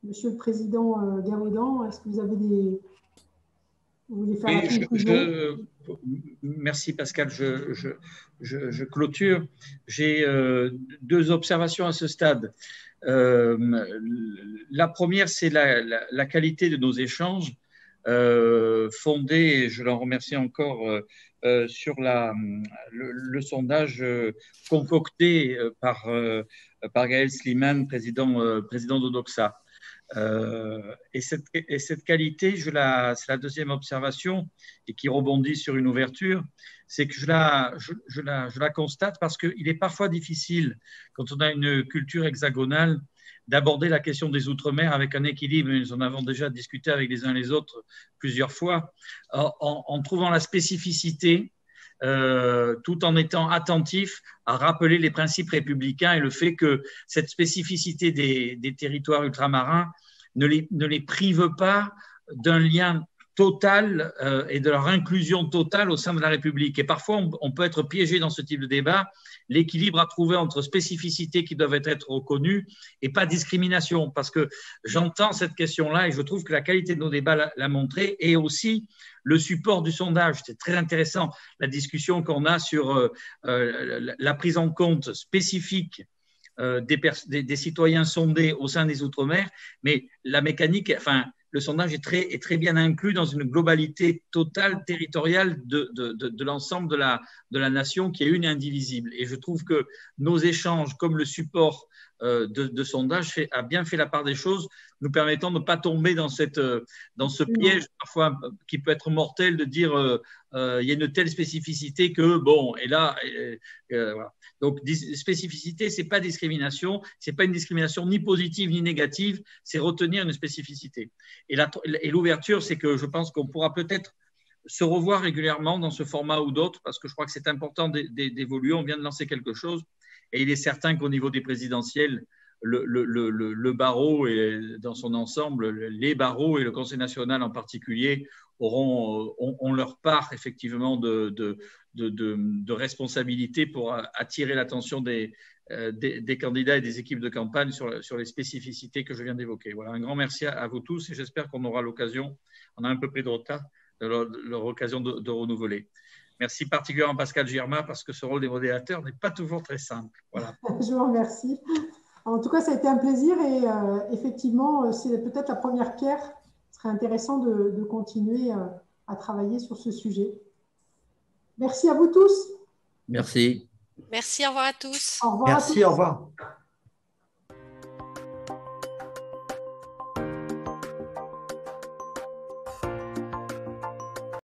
Monsieur le Président Gavaudan, est-ce que vous avez vous voulez faire la conclusion? Merci Pascal, je clôture. J'ai 2 observations à ce stade. La première, c'est la qualité de nos échanges. fondé, et je l'en remercie encore, sur le sondage concocté par Gaël Sliman, président d'Odoxa. Et cette qualité, c'est la deuxième observation, et qui rebondit sur une ouverture, c'est que je la constate parce qu'il est parfois difficile, quand on a une culture hexagonale, d'aborder la question des Outre-mer avec un équilibre. Nous en avons déjà discuté avec les uns les autres plusieurs fois, en trouvant la spécificité, tout en étant attentif à rappeler les principes républicains et le fait que cette spécificité des territoires ultramarins ne les prive pas d'un lien total et de leur inclusion totale au sein de la République. Et parfois, on peut être piégé dans ce type de débat, l'équilibre à trouver entre spécificités qui doivent être reconnues et pas discrimination, parce que j'entends cette question-là et je trouve que la qualité de nos débats l'a montré, et aussi le support du sondage. C'est très intéressant, la discussion qu'on a sur la prise en compte spécifique des citoyens sondés au sein des Outre-mer, mais la mécanique, enfin, le sondage est très bien inclus dans une globalité totale territoriale de l'ensemble de la nation qui est une et indivisible. Et je trouve que nos échanges, comme le support de sondage, a bien fait la part des choses, nous permettant de ne pas tomber dans ce piège parfois qui peut être mortel de dire il y a une telle spécificité que bon, et là, voilà. Donc, spécificité, ce n'est pas discrimination, ce n'est pas une discrimination ni positive ni négative, c'est retenir une spécificité. Et l'ouverture, c'est que je pense qu'on pourra peut-être se revoir régulièrement dans ce format ou d'autres, parce que je crois que c'est important d'évoluer. On vient de lancer quelque chose, et il est certain qu'au niveau des présidentielles, le barreau et dans son ensemble, les barreaux et le Conseil national en particulier ont leur part effectivement de responsabilité pour attirer l'attention des candidats et des équipes de campagne sur les spécificités que je viens d'évoquer. Voilà, un grand merci à vous tous, et j'espère qu'on aura l'occasion, on a un peu pris de retard, l'occasion de renouveler. Merci particulièrement Pascal Girma, parce que ce rôle des modérateurs n'est pas toujours très simple. Voilà. Je vous remercie. En tout cas, ça a été un plaisir, et effectivement, c'est peut-être la première pierre. Ce serait intéressant de continuer à travailler sur ce sujet. Merci à vous tous. Merci. Merci, au revoir à tous. Au revoir. Merci, au revoir.